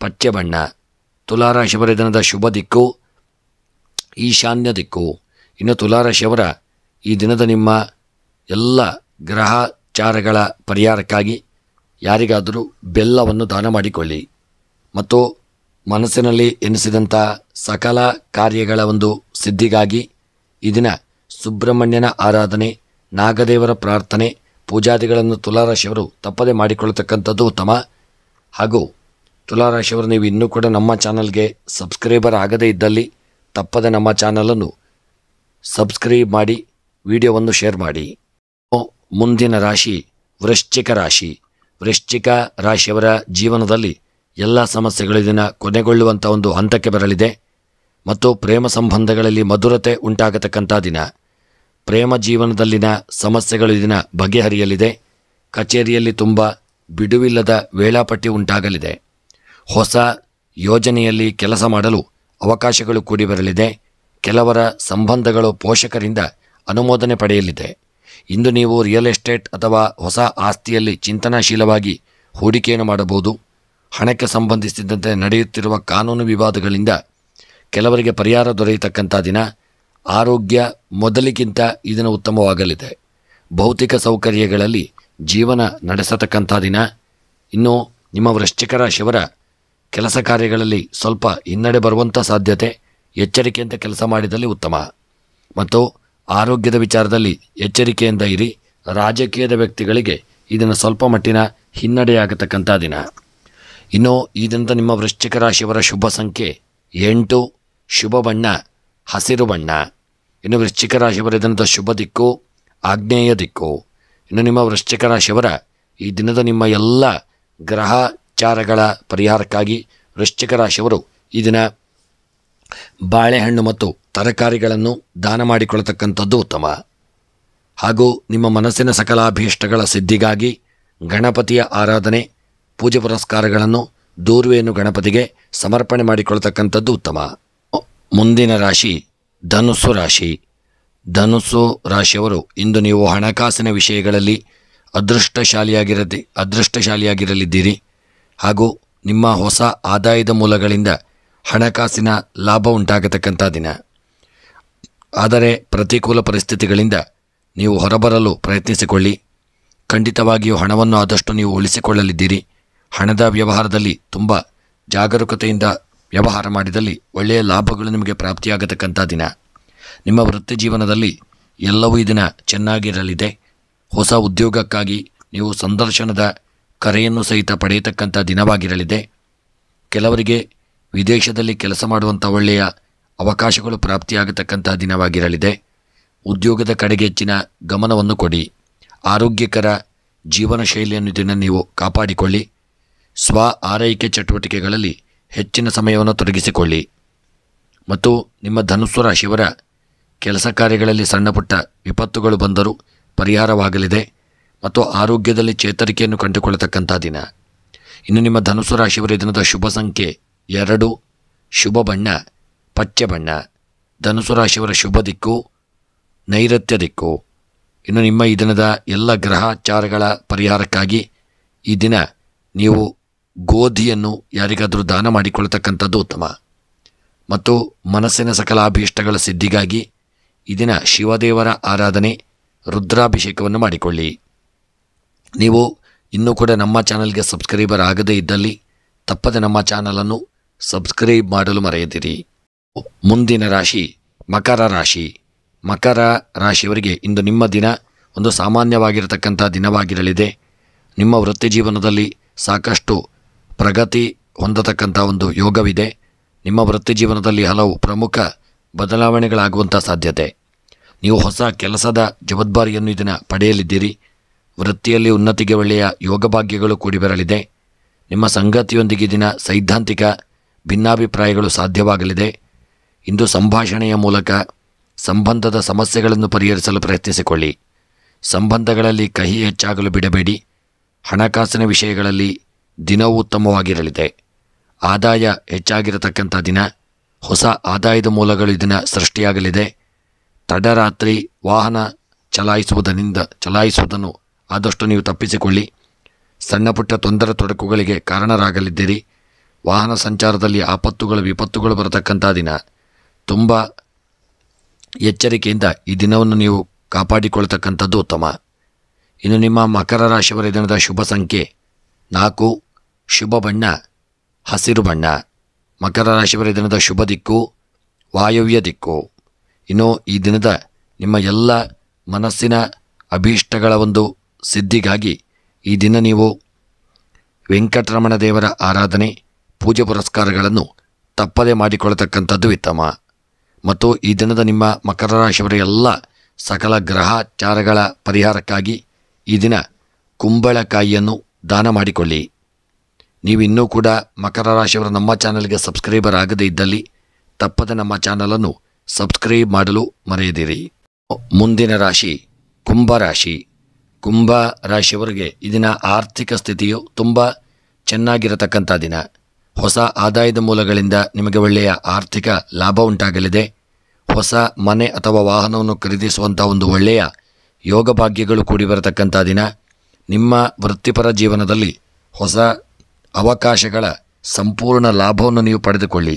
ಪಚ್ಚೆ ಬಣ್ಣ. ತುಲಾರಾಶಿಯವರ ದಿನದ ಶುಭ ದಿಕ್ಕು ಈಶಾನ್ಯ ದಿಕ್ಕು. ಇನ್ನು ತುಲಾರಾಶಿಯವರ ಈ ದಿನದ ನಿಮ್ಮ ಎಲ್ಲ ಗ್ರಹಚಾರಗಳ ಪರಿಹಾರಕ್ಕಾಗಿ ಯಾರಿಗಾದರೂ ಬೆಲ್ಲವನ್ನು ದಾನ ಮಾಡಿಕೊಳ್ಳಿ. ಮತ್ತು ಮನಸ್ಸಿನಲ್ಲಿ ಎನಿಸಿದಂಥ ಸಕಲ ಕಾರ್ಯಗಳ ಒಂದು ಸಿದ್ಧಿಗಾಗಿ ಈ ದಿನ ಸುಬ್ರಹ್ಮಣ್ಯನ ಆರಾಧನೆ, ನಾಗದೇವರ ಪ್ರಾರ್ಥನೆ, ಪೂಜಾದಿಗಳನ್ನು ತುಲಾರಾಶಿಯವರು ತಪ್ಪದೆ ಮಾಡಿಕೊಳ್ಳತಕ್ಕಂಥದ್ದು ಉತ್ತಮ. ಹಾಗೂ ತುಲಾರಾಶಿಯವರು ನೀವು ಇನ್ನೂ ಕೂಡ ನಮ್ಮ ಚಾನಲ್ಗೆ ಸಬ್ಸ್ಕ್ರೈಬರ್ ಆಗದೇ ಇದ್ದಲ್ಲಿ ತಪ್ಪದೆ ನಮ್ಮ ಚಾನಲನ್ನು ಸಬ್ಸ್ಕ್ರೈಬ್ ಮಾಡಿ, ವಿಡಿಯೋವನ್ನು ಶೇರ್ ಮಾಡಿ. ಮುಂದಿನ ರಾಶಿ ವೃಶ್ಚಿಕ ರಾಶಿ. ವೃಶ್ಚಿಕ ರಾಶಿಯವರ ಜೀವನದಲ್ಲಿ ಎಲ್ಲ ಸಮಸ್ಯೆಗಳು ದಿನ ಕೊನೆಗೊಳ್ಳುವಂಥ ಒಂದು ಹಂತಕ್ಕೆ ಬರಲಿದೆ. ಮತ್ತು ಪ್ರೇಮ ಸಂಬಂಧಗಳಲ್ಲಿ ಮಧುರತೆ ಉಂಟಾಗತಕ್ಕಂಥ ದಿನ. ಪ್ರೇಮ ಜೀವನದಲ್ಲಿನ ಸಮಸ್ಯೆಗಳು ದಿನ ಬಗೆಹರಿಯಲಿದೆ. ಕಚೇರಿಯಲ್ಲಿ ತುಂಬ ಬಿಡುವಿಲ್ಲದ ವೇಳಾಪಟ್ಟಿ ಉಂಟಾಗಲಿದೆ. ಹೊಸ ಯೋಜನೆಯಲ್ಲಿ ಕೆಲಸ ಮಾಡಲು ಅವಕಾಶಗಳು ಕೂಡಿ ಬರಲಿದೆ. ಕೆಲವರ ಸಂಬಂಧಗಳು ಪೋಷಕರಿಂದ ಅನುಮೋದನೆ ಪಡೆಯಲಿದೆ. ಇಂದು ನೀವು ರಿಯಲ್ ಎಸ್ಟೇಟ್ ಅಥವಾ ಹೊಸ ಆಸ್ತಿಯಲ್ಲಿ ಚಿಂತನಾಶೀಲವಾಗಿ ಹೂಡಿಕೆಯನ್ನು ಮಾಡಬಹುದು. ಹಣಕ್ಕೆ ಸಂಬಂಧಿಸಿದಂತೆ ನಡೆಯುತ್ತಿರುವ ಕಾನೂನು ವಿವಾದಗಳಿಂದ ಕೆಲವರಿಗೆ ಪರಿಹಾರ ದೊರೆಯತಕ್ಕಂಥ ದಿನ. ಆರೋಗ್ಯ ಮೊದಲಿಗಿಂತ ಈ ದಿನ ಉತ್ತಮವಾಗಲಿದೆ. ಭೌತಿಕ ಸೌಕರ್ಯಗಳಲ್ಲಿ ಜೀವನ ನಡೆಸತಕ್ಕಂಥ ದಿನ. ಇನ್ನು ನಿಮ್ಮ ವೃಶ್ಚಿಕ ರಾಶಿಯವರ ಕೆಲಸ ಕಾರ್ಯಗಳಲ್ಲಿ ಸ್ವಲ್ಪ ಹಿನ್ನಡೆ ಬರುವಂಥ ಸಾಧ್ಯತೆ. ಎಚ್ಚರಿಕೆಯಿಂದ ಕೆಲಸ ಮಾಡಿದಲ್ಲಿ ಉತ್ತಮ. ಮತ್ತು ಆರೋಗ್ಯದ ವಿಚಾರದಲ್ಲಿ ಎಚ್ಚರಿಕೆಯಿಂದ ಇರಿ. ರಾಜಕೀಯದ ವ್ಯಕ್ತಿಗಳಿಗೆ ಇದನ್ನು ಸ್ವಲ್ಪ ಮಟ್ಟಿನ ಹಿನ್ನಡೆಯಾಗತಕ್ಕಂಥ ದಿನ. ಇನ್ನು ಈ ದಿನದ ನಿಮ್ಮ ವೃಶ್ಚಿಕ ರಾಶಿಯವರ ಶುಭ ಸಂಖ್ಯೆ 8, ಶುಭ ಬಣ್ಣ ಹಸಿರು ಬಣ್ಣ. ಇನ್ನು ವೃಶ್ಚಿಕ ರಾಶಿಯವರ ದಿನದ ಶುಭ ದಿಕ್ಕು ಆಗ್ನೇಯ ದಿಕ್ಕು. ಇನ್ನು ನಿಮ್ಮ ವೃಶ್ಚಿಕ ರಾಶಿಯವರ ಈ ದಿನದ ನಿಮ್ಮ ಎಲ್ಲ ಗ್ರಹಚಾರಗಳ ಪರಿಹಾರಕ್ಕಾಗಿ ವೃಶ್ಚಿಕ ರಾಶಿಯವರು ಈ ದಿನ ಬಾಳೆಹಣ್ಣು ಮತ್ತು ತರಕಾರಿಗಳನ್ನು ದಾನ ಮಾಡಿಕೊಳ್ಳತಕ್ಕಂಥದ್ದು ಉತ್ತಮ. ಹಾಗೂ ನಿಮ್ಮ ಮನಸ್ಸಿನ ಸಕಲಾಭೀಷ್ಟಗಳ ಸಿದ್ಧಿಗಾಗಿ ಗಣಪತಿಯ ಆರಾಧನೆ, ಪೂಜೆ ಪುರಸ್ಕಾರಗಳನ್ನು ದೂರ್ವೆಯನ್ನು ಗಣಪತಿಗೆ ಸಮರ್ಪಣೆ ಮಾಡಿಕೊಳ್ಳತಕ್ಕಂಥದ್ದು ಉತ್ತಮ. ಮುಂದಿನ ರಾಶಿ ಧನುಸ್ಸು ರಾಶಿ. ಧನುಸ್ಸು ರಾಶಿಯವರು ಇಂದು ನೀವು ಹಣಕಾಸಿನ ವಿಷಯಗಳಲ್ಲಿ ಅದೃಷ್ಟಶಾಲಿಯಾಗಿರಲಿದ್ದೀರಿ. ಹಾಗೂ ನಿಮ್ಮ ಹೊಸ ಆದಾಯದ ಮೂಲಗಳಿಂದ ಹಣಕಾಸಿನ ಲಾಭ ಉಂಟಾಗತಕ್ಕಂಥ ದಿನ. ಆದರೆ ಪ್ರತಿಕೂಲ ಪರಿಸ್ಥಿತಿಗಳಿಂದ ನೀವು ಹೊರಬರಲು ಪ್ರಯತ್ನಿಸಿಕೊಳ್ಳಿ. ಖಂಡಿತವಾಗಿಯೂ ಹಣವನ್ನು ಆದಷ್ಟು ನೀವು ಉಳಿಸಿಕೊಳ್ಳಲಿದ್ದೀರಿ. ಹಣದ ವ್ಯವಹಾರದಲ್ಲಿ ತುಂಬ ಜಾಗರೂಕತೆಯಿಂದ ವ್ಯವಹಾರ ಮಾಡಿದಲ್ಲಿ ಒಳ್ಳೆಯ ಲಾಭಗಳು ನಿಮಗೆ ಪ್ರಾಪ್ತಿಯಾಗತಕ್ಕಂಥ ದಿನ. ನಿಮ್ಮ ವೃತ್ತಿ ಜೀವನದಲ್ಲಿ ಎಲ್ಲವೂ ಈ ದಿನ ಚೆನ್ನಾಗಿರಲಿದೆ. ಹೊಸ ಉದ್ಯೋಗಕ್ಕಾಗಿ ನೀವು ಸಂದರ್ಶನದ ಕರೆಯನ್ನು ಸಹಿತ ಪಡೆಯತಕ್ಕಂಥ ದಿನವಾಗಿರಲಿದೆ. ಕೆಲವರಿಗೆ ವಿದೇಶದಲ್ಲಿ ಕೆಲಸ ಮಾಡುವಂಥ ಒಳ್ಳೆಯ ಅವಕಾಶಗಳು ಪ್ರಾಪ್ತಿಯಾಗತಕ್ಕಂಥ ದಿನವಾಗಿರಲಿದೆ. ಉದ್ಯೋಗದ ಕಡೆಗೆ ಹೆಚ್ಚಿನ ಗಮನವನ್ನು ಕೊಡಿ. ಆರೋಗ್ಯಕರ ಜೀವನ ಶೈಲಿಯನ್ನು ದಿನ ನೀವು ಕಾಪಾಡಿಕೊಳ್ಳಿ. ಸ್ವ ಆರೈಕೆ ಚಟುವಟಿಕೆಗಳಲ್ಲಿ ಹೆಚ್ಚಿನ ಸಮಯವನ್ನು ತೊಡಗಿಸಿಕೊಳ್ಳಿ. ಮತ್ತು ನಿಮ್ಮ ಧನುಸ್ಸು ರಾಶಿಯವರ ಕೆಲಸ ಕಾರ್ಯಗಳಲ್ಲಿ ಸಣ್ಣ ಪುಟ್ಟ ವಿಪತ್ತುಗಳು ಬಂದರೂ ಪರಿಹಾರವಾಗಲಿದೆ ಮತ್ತು ಆರೋಗ್ಯದಲ್ಲಿ ಚೇತರಿಕೆಯನ್ನು ಕಂಡುಕೊಳ್ಳತಕ್ಕಂಥ ದಿನ. ಇನ್ನು ನಿಮ್ಮ ಧನುಸ್ಸು ರಾಶಿಯವರ ದಿನದ ಶುಭ ಸಂಖ್ಯೆ 2, ಶುಭ ಬಣ್ಣ ಪಚ್ಚೆ ಬಣ್ಣ. ಧನುಸ್ಸು ರಾಶಿಯವರ ಶುಭ ದಿಕ್ಕು ನೈಋತ್ಯ ದಿಕ್ಕು. ಇನ್ನು ನಿಮ್ಮ ಈ ದಿನದ ಎಲ್ಲ ಗ್ರಹಚಾರಗಳ ಪರಿಹಾರಕ್ಕಾಗಿ ಈ ದಿನ ನೀವು ಗೋಧಿಯನ್ನು ಯಾರಿಗಾದರೂ ದಾನ ಮಾಡಿಕೊಳ್ಳತಕ್ಕಂಥದ್ದು ಉತ್ತಮ. ಮತ್ತು ಮನಸ್ಸಿನ ಸಕಲ ಅಭೀಷ್ಟಗಳ ಸಿದ್ಧಿಗಾಗಿ ಈ ದಿನ ಶಿವದೇವರ ಆರಾಧನೆ, ರುದ್ರಾಭಿಷೇಕವನ್ನು ಮಾಡಿಕೊಳ್ಳಿ. ನೀವು ಇನ್ನೂ ಕೂಡ ನಮ್ಮ ಚಾನಲ್ಗೆ ಸಬ್ಸ್ಕ್ರೈಬರ್ ಆಗದೇ ಇದ್ದಲ್ಲಿ ತಪ್ಪದೆ ನಮ್ಮ ಚಾನಲನ್ನು ಸಬ್ಸ್ಕ್ರೈಬ್ ಮಾಡಲು ಮರೆಯದಿರಿ. ಮುಂದಿನ ರಾಶಿ ಮಕರ ರಾಶಿ. ಮಕರ ರಾಶಿಯವರಿಗೆ ಇಂದು ನಿಮ್ಮ ದಿನ ಒಂದು ಸಾಮಾನ್ಯವಾಗಿರತಕ್ಕಂಥ ದಿನವಾಗಿರಲಿದೆ. ನಿಮ್ಮ ವೃತ್ತಿ ಜೀವನದಲ್ಲಿ ಸಾಕಷ್ಟು ಪ್ರಗತಿ ಹೊಂದತಕ್ಕಂಥ ಒಂದು ಯೋಗವಿದೆ. ನಿಮ್ಮ ವೃತ್ತಿ ಜೀವನದಲ್ಲಿ ಹಲವು ಪ್ರಮುಖ ಬದಲಾವಣೆಗಳಾಗುವಂಥ ಸಾಧ್ಯತೆ. ನೀವು ಹೊಸ ಕೆಲಸದ ಜವಾಬ್ದಾರಿಯನ್ನು ಈ ದಿನ ಪಡೆಯಲಿದ್ದೀರಿ. ವೃತ್ತಿಯಲ್ಲಿ ಉನ್ನತಿಗೆ ಒಳ್ಳೆಯ ಯೋಗಭಾಗ್ಯಗಳು ಕೂಡಿ ಬರಲಿದೆ. ನಿಮ್ಮ ಸಂಗಾತಿಯೊಂದಿಗೆ ದಿನ ಸೈದ್ಧಾಂತಿಕ ಭಿನ್ನಾಭಿಪ್ರಾಯಗಳು ಸಾಧ್ಯವಾಗಲಿದೆ. ಇಂದು ಸಂಭಾಷಣೆಯ ಮೂಲಕ ಸಂಬಂಧದ ಸಮಸ್ಯೆಗಳನ್ನು ಪರಿಹರಿಸಲು ಪ್ರಯತ್ನಿಸಿಕೊಳ್ಳಿ. ಸಂಬಂಧಗಳಲ್ಲಿ ಕಹಿ ಹೆಚ್ಚಾಗಲು ಬಿಡಬೇಡಿ. ಹಣಕಾಸಿನ ವಿಷಯಗಳಲ್ಲಿ ದಿನವೂ ಉತ್ತಮವಾಗಿರಲಿದೆ. ಆದಾಯ ಹೆಚ್ಚಾಗಿರತಕ್ಕಂಥ ದಿನ. ಹೊಸ ಆದಾಯದ ಮೂಲಗಳು ಈ ದಿನ ಸೃಷ್ಟಿಯಾಗಲಿದೆ. ತಡರಾತ್ರಿ ವಾಹನ ಚಲಾಯಿಸುವುದನ್ನು ಆದಷ್ಟು ನೀವು ತಪ್ಪಿಸಿಕೊಳ್ಳಿ. ಸಣ್ಣ ಪುಟ್ಟ ತೊಂದರೆ ತೊಡಕುಗಳಿಗೆ ಕಾರಣರಾಗಲಿದ್ದೀರಿ. ವಾಹನ ಸಂಚಾರದಲ್ಲಿ ಆಪತ್ತುಗಳು ವಿಪತ್ತುಗಳು ಬರತಕ್ಕಂಥ ದಿನ. ತುಂಬ ಎಚ್ಚರಿಕೆಯಿಂದ ಈ ದಿನವನ್ನು ನೀವು ಕಾಪಾಡಿಕೊಳ್ತಕ್ಕಂಥದ್ದು ಉತ್ತಮ. ಇನ್ನು ನಿಮ್ಮ ಮಕರ ರಾಶಿಯವರ ದಿನದ ಶುಭ ಸಂಖ್ಯೆ 4, ಶುಭ ಬಣ್ಣ ಹಸಿರು ಬಣ್ಣ. ಮಕರ ರಾಶಿಯವರ ದಿನದ ಶುಭ ದಿಕ್ಕು ವಾಯವ್ಯ ದಿಕ್ಕು. ಇನ್ನು ಈ ದಿನದ ನಿಮ್ಮ ಎಲ್ಲ ಮನಸ್ಸಿನ ಅಭೀಷ್ಟಗಳ ಒಂದು ಸಿದ್ಧಿಗಾಗಿ ಈ ದಿನ ನೀವು ವೆಂಕಟರಮಣ ದೇವರ ಆರಾಧನೆ, ಪೂಜೆ ಪುರಸ್ಕಾರಗಳನ್ನು ತಪ್ಪದೆ ಮಾಡಿಕೊಳ್ಳತಕ್ಕಂಥದ್ದು ಉತ್ತಮ. ಮತ್ತು ಈ ದಿನದ ನಿಮ್ಮ ಮಕರ ರಾಶಿಯವರ ಎಲ್ಲ ಸಕಲ ಗ್ರಹಚಾರಗಳ ಪರಿಹಾರಕ್ಕಾಗಿ ಈ ದಿನ ಕುಂಬಳಕಾಯಿಯನ್ನು ದಾನ ಮಾಡಿಕೊಳ್ಳಿ. ನೀವು ಇನ್ನೂ ಕೂಡ ಮಕರ ರಾಶಿಯವರ ನಮ್ಮ ಚಾನಲ್ಗೆ ಸಬ್ಸ್ಕ್ರೈಬರ್ ಆಗದೇ ಇದ್ದಲ್ಲಿ ತಪ್ಪದೆ ನಮ್ಮ ಚಾನಲನ್ನು ಸಬ್ಸ್ಕ್ರೈಬ್ ಮಾಡಲು ಮರೆಯದಿರಿ. ಮುಂದಿನ ರಾಶಿ ಕುಂಭರಾಶಿ. ಕುಂಭ ರಾಶಿಯವರಿಗೆ ಈ ದಿನ ಆರ್ಥಿಕ ಸ್ಥಿತಿಯು ತುಂಬ ಚೆನ್ನಾಗಿರತಕ್ಕಂಥ ದಿನ. ಹೊಸ ಆದಾಯದ ಮೂಲಗಳಿಂದ ನಿಮಗೆ ಒಳ್ಳೆಯ ಆರ್ಥಿಕ ಲಾಭ ಉಂಟಾಗಲಿದೆ. ಹೊಸ ಮನೆ ಅಥವಾ ವಾಹನವನ್ನು ಖರೀದಿಸುವಂಥ ಒಂದು ಒಳ್ಳೆಯ ಯೋಗ ಭಾಗ್ಯಗಳು ಕೂಡಿ ಬರತಕ್ಕಂಥ ದಿನ. ನಿಮ್ಮ ವೃತ್ತಿಪರ ಜೀವನದಲ್ಲಿ ಹೊಸ ಅವಕಾಶಗಳ ಸಂಪೂರ್ಣ ಲಾಭವನ್ನು ನೀವು ಪಡೆದುಕೊಳ್ಳಿ.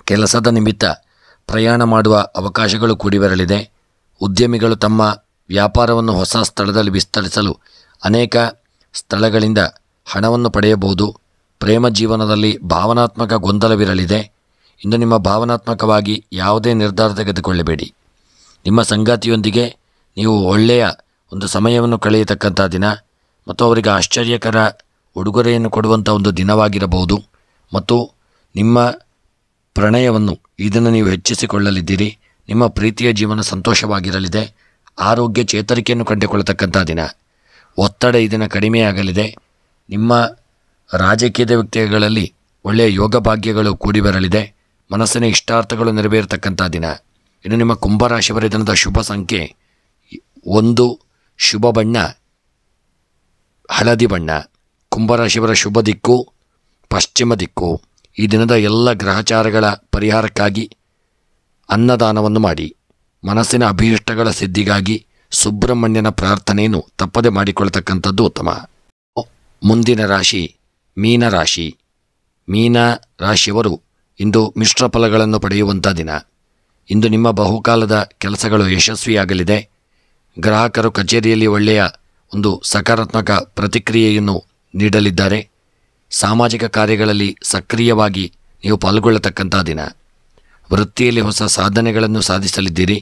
ಕೆಲಸದ ನಿಮಿತ್ತ ಪ್ರಯಾಣ ಮಾಡುವ ಅವಕಾಶಗಳು ಕೂಡಿ ಬರಲಿದೆ. ಉದ್ಯಮಿಗಳು ತಮ್ಮ ವ್ಯಾಪಾರವನ್ನು ಹೊಸ ಸ್ಥಳದಲ್ಲಿ ವಿಸ್ತರಿಸಲು ಅನೇಕ ಸ್ಥಳಗಳಿಂದ ಹಣವನ್ನು ಪಡೆಯಬಹುದು. ಪ್ರೇಮ ಜೀವನದಲ್ಲಿ ಭಾವನಾತ್ಮಕ ಗೊಂದಲವಿರಲಿದೆ. ಇಂದು ನಿಮ್ಮ ಭಾವನಾತ್ಮಕವಾಗಿ ಯಾವುದೇ ನಿರ್ಧಾರ ತೆಗೆದುಕೊಳ್ಳಬೇಡಿ. ನಿಮ್ಮ ಸಂಗಾತಿಯೊಂದಿಗೆ ನೀವು ಒಳ್ಳೆಯ ಒಂದು ಸಮಯವನ್ನು ಕಳೆಯತಕ್ಕಂಥ ದಿನ ಮತ್ತು ಅವರಿಗೆ ಆಶ್ಚರ್ಯಕರ ಉಡುಗೊರೆಯನ್ನು ಕೊಡುವಂಥ ಒಂದು ದಿನವಾಗಿರಬಹುದು. ಮತ್ತು ನಿಮ್ಮ ಪ್ರಣಯವನ್ನು ಈ ದಿನ ನೀವು ಹೆಚ್ಚಿಸಿಕೊಳ್ಳಲಿದ್ದೀರಿ. ನಿಮ್ಮ ಪ್ರೀತಿಯ ಜೀವನ ಸಂತೋಷವಾಗಿರಲಿದೆ. ಆರೋಗ್ಯ ಚೇತರಿಕೆಯನ್ನು ಕಂಡುಕೊಳ್ಳತಕ್ಕಂಥ ದಿನ. ಒತ್ತಡ ಈ ದಿನ ಕಡಿಮೆಯಾಗಲಿದೆ. ನಿಮ್ಮ ರಾಜಕೀಯದ ವ್ಯಕ್ತಿಗಳಲ್ಲಿ ಒಳ್ಳೆಯ ಯೋಗ ಭಾಗ್ಯಗಳು ಕೂಡಿ ಬರಲಿದೆ. ಮನಸ್ಸಿನ ಇಷ್ಟಾರ್ಥಗಳು ನೆರವೇರತಕ್ಕಂಥ ದಿನ. ಇನ್ನು ನಿಮ್ಮ ಕುಂಭರಾಶಿಯವರ ದಿನದ ಶುಭ ಸಂಖ್ಯೆ 1, ಶುಭ ಬಣ್ಣ ಹಳದಿ ಬಣ್ಣ. ಕುಂಭರಾಶಿಯವರ ಶುಭ ದಿಕ್ಕು ಪಶ್ಚಿಮ ದಿಕ್ಕು. ಈ ದಿನದ ಎಲ್ಲ ಗ್ರಹಚಾರಗಳ ಪರಿಹಾರಕ್ಕಾಗಿ ಅನ್ನದಾನವನ್ನು ಮಾಡಿ. ಮನಸ್ಸಿನ ಅಭೀಷ್ಟಗಳ ಸಿದ್ಧಿಗಾಗಿ ಸುಬ್ರಹ್ಮಣ್ಯನ ಪ್ರಾರ್ಥನೆಯನ್ನು ತಪ್ಪದೆ ಮಾಡಿಕೊಳ್ಳತಕ್ಕಂಥದ್ದು ಉತ್ತಮ. ಮುಂದಿನ ರಾಶಿ ಮೀನರಾಶಿ. ಮೀನ ರಾಶಿಯವರು ಇಂದು ಮಿಶ್ರ ಫಲಗಳನ್ನು ಪಡೆಯುವಂಥ ದಿನ. ಇಂದು ನಿಮ್ಮ ಬಹುಕಾಲದ ಕೆಲಸಗಳು ಯಶಸ್ವಿಯಾಗಲಿದೆ. ಗ್ರಾಹಕರು ಕಚೇರಿಯಲ್ಲಿ ಒಳ್ಳೆಯ ಒಂದು ಸಕಾರಾತ್ಮಕ ಪ್ರತಿಕ್ರಿಯೆಯನ್ನು ನೀಡಲಿದ್ದಾರೆ. ಸಾಮಾಜಿಕ ಕಾರ್ಯಗಳಲ್ಲಿ ಸಕ್ರಿಯವಾಗಿ ನೀವು ಪಾಲ್ಗೊಳ್ಳತಕ್ಕಂಥ ದಿನ. ವೃತ್ತಿಯಲ್ಲಿ ಹೊಸ ಸಾಧನೆಗಳನ್ನು ಸಾಧಿಸಲಿದ್ದೀರಿ.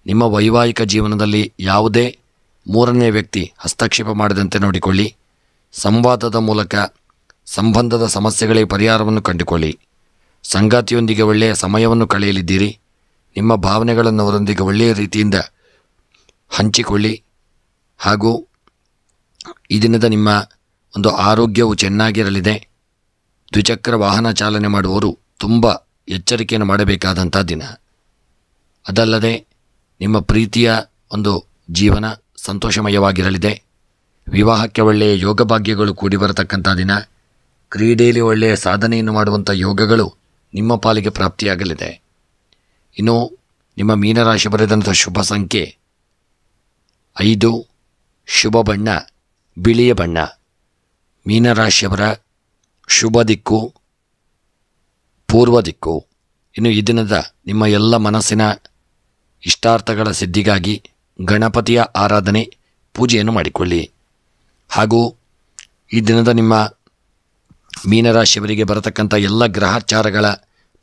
ನಿಮ್ಮ ವೈವಾಹಿಕ ಜೀವನದಲ್ಲಿ ಯಾವುದೇ ಮೂರನೇ ವ್ಯಕ್ತಿ ಹಸ್ತಕ್ಷೇಪ ಮಾಡದಂತೆ ನೋಡಿಕೊಳ್ಳಿ. ಸಂವಾದದ ಮೂಲಕ ಸಂಬಂಧದ ಸಮಸ್ಯೆಗಳಿಗೆ ಪರಿಹಾರವನ್ನು ಕಂಡುಕೊಳ್ಳಿ. ಸಂಗಾತಿಯೊಂದಿಗೆ ಒಳ್ಳೆಯ ಸಮಯವನ್ನು ಕಳೆಯಲಿದ್ದೀರಿ. ನಿಮ್ಮ ಭಾವನೆಗಳನ್ನು ಅವರೊಂದಿಗೆ ಒಳ್ಳೆಯ ರೀತಿಯಿಂದ ಹಂಚಿಕೊಳ್ಳಿ. ಹಾಗೂ ಈ ದಿನದ ನಿಮ್ಮ ಒಂದು ಆರೋಗ್ಯವು ಚೆನ್ನಾಗಿರಲಿದೆ. ದ್ವಿಚಕ್ರ ವಾಹನ ಚಾಲನೆ ಮಾಡುವವರು ತುಂಬ ಎಚ್ಚರಿಕೆಯನ್ನು ಮಾಡಬೇಕಾದಂಥ ದಿನ. ಅದಲ್ಲದೆ ನಿಮ್ಮ ಪ್ರೀತಿಯ ಒಂದು ಜೀವನ ಸಂತೋಷಮಯವಾಗಿರಲಿದೆ. ವಿವಾಹಕ್ಕೆ ಒಳ್ಳೆಯ ಯೋಗ ಭಾಗ್ಯಗಳು ಕೂಡಿ ಬರತಕ್ಕಂಥ ದಿನ. ಕ್ರೀಡೆಯಲ್ಲಿ ಒಳ್ಳೆಯ ಸಾಧನೆಯನ್ನು ಮಾಡುವಂಥ ಯೋಗಗಳು ನಿಮ್ಮ ಪಾಲಿಗೆ ಪ್ರಾಪ್ತಿಯಾಗಲಿದೆ. ಇನ್ನು ನಿಮ್ಮ ಮೀನರಾಶಿ ಬರೆದಂಥ ಶುಭ ಸಂಖ್ಯೆ 5, ಶುಭ ಬಣ್ಣ ಬಿಳಿಯ ಬಣ್ಣ. ಮೀನರಾಶಿಯವರ ಶುಭ ದಿಕ್ಕು ಪೂರ್ವ ದಿಕ್ಕು. ಇನ್ನು ಈ ದಿನದ ನಿಮ್ಮ ಎಲ್ಲ ಮನಸ್ಸಿನ ಇಷ್ಟಾರ್ಥಗಳ ಸಿದ್ಧಿಗಾಗಿ ಗಣಪತಿಯ ಆರಾಧನೆ ಪೂಜೆಯನ್ನು ಮಾಡಿಕೊಳ್ಳಿ. ಹಾಗೂ ಈ ದಿನದ ನಿಮ್ಮ ಮೀನರಾಶಿಯವರಿಗೆ ಬರತಕ್ಕಂಥ ಎಲ್ಲ ಗ್ರಹಚಾರಗಳ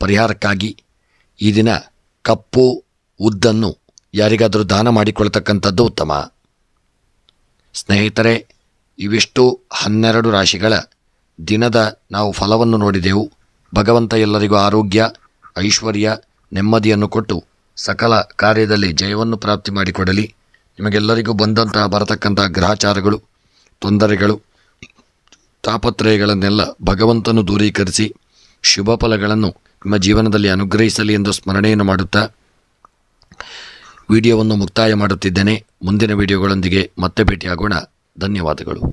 ಪರಿಹಾರಕ್ಕಾಗಿ ಈ ದಿನ ಕಪ್ಪು ಉದ್ದನ್ನು ಯಾರಿಗಾದರೂ ದಾನ ಮಾಡಿಕೊಳ್ತಕ್ಕಂಥದ್ದು ಉತ್ತಮ. ಸ್ನೇಹಿತರೆ, ಇವಿಷ್ಟು 12 ರಾಶಿಗಳ ದಿನದ ನಾವು ಫಲವನ್ನು ನೋಡಿದೆವು. ಭಗವಂತ ಎಲ್ಲರಿಗೂ ಆರೋಗ್ಯ, ಐಶ್ವರ್ಯ, ನೆಮ್ಮದಿಯನ್ನು ಕೊಟ್ಟು ಸಕಲ ಕಾರ್ಯದಲ್ಲಿ ಜಯವನ್ನು ಪ್ರಾಪ್ತಿ ಮಾಡಿಕೊಡಲಿ. ನಿಮಗೆಲ್ಲರಿಗೂ ಬರತಕ್ಕಂಥ ಗ್ರಹಚಾರಗಳು, ತೊಂದರೆಗಳು, ತಾಪತ್ರಯಗಳನ್ನೆಲ್ಲ ಭಗವಂತನು ದೂರೀಕರಿಸಿ ಶುಭ ಫಲಗಳನ್ನು ನಿಮ್ಮ ಜೀವನದಲ್ಲಿ ಅನುಗ್ರಹಿಸಲಿ ಎಂದು ಸ್ಮರಣೆಯನ್ನು ಮಾಡುತ್ತಾ ವಿಡಿಯೋವನ್ನು ಮುಕ್ತಾಯ ಮಾಡುತ್ತಿದ್ದೇನೆ. ಮುಂದಿನ ವಿಡಿಯೋಗಳೊಂದಿಗೆ ಮತ್ತೆ ಭೇಟಿಯಾಗೋಣ. ಧನ್ಯವಾದಗಳು.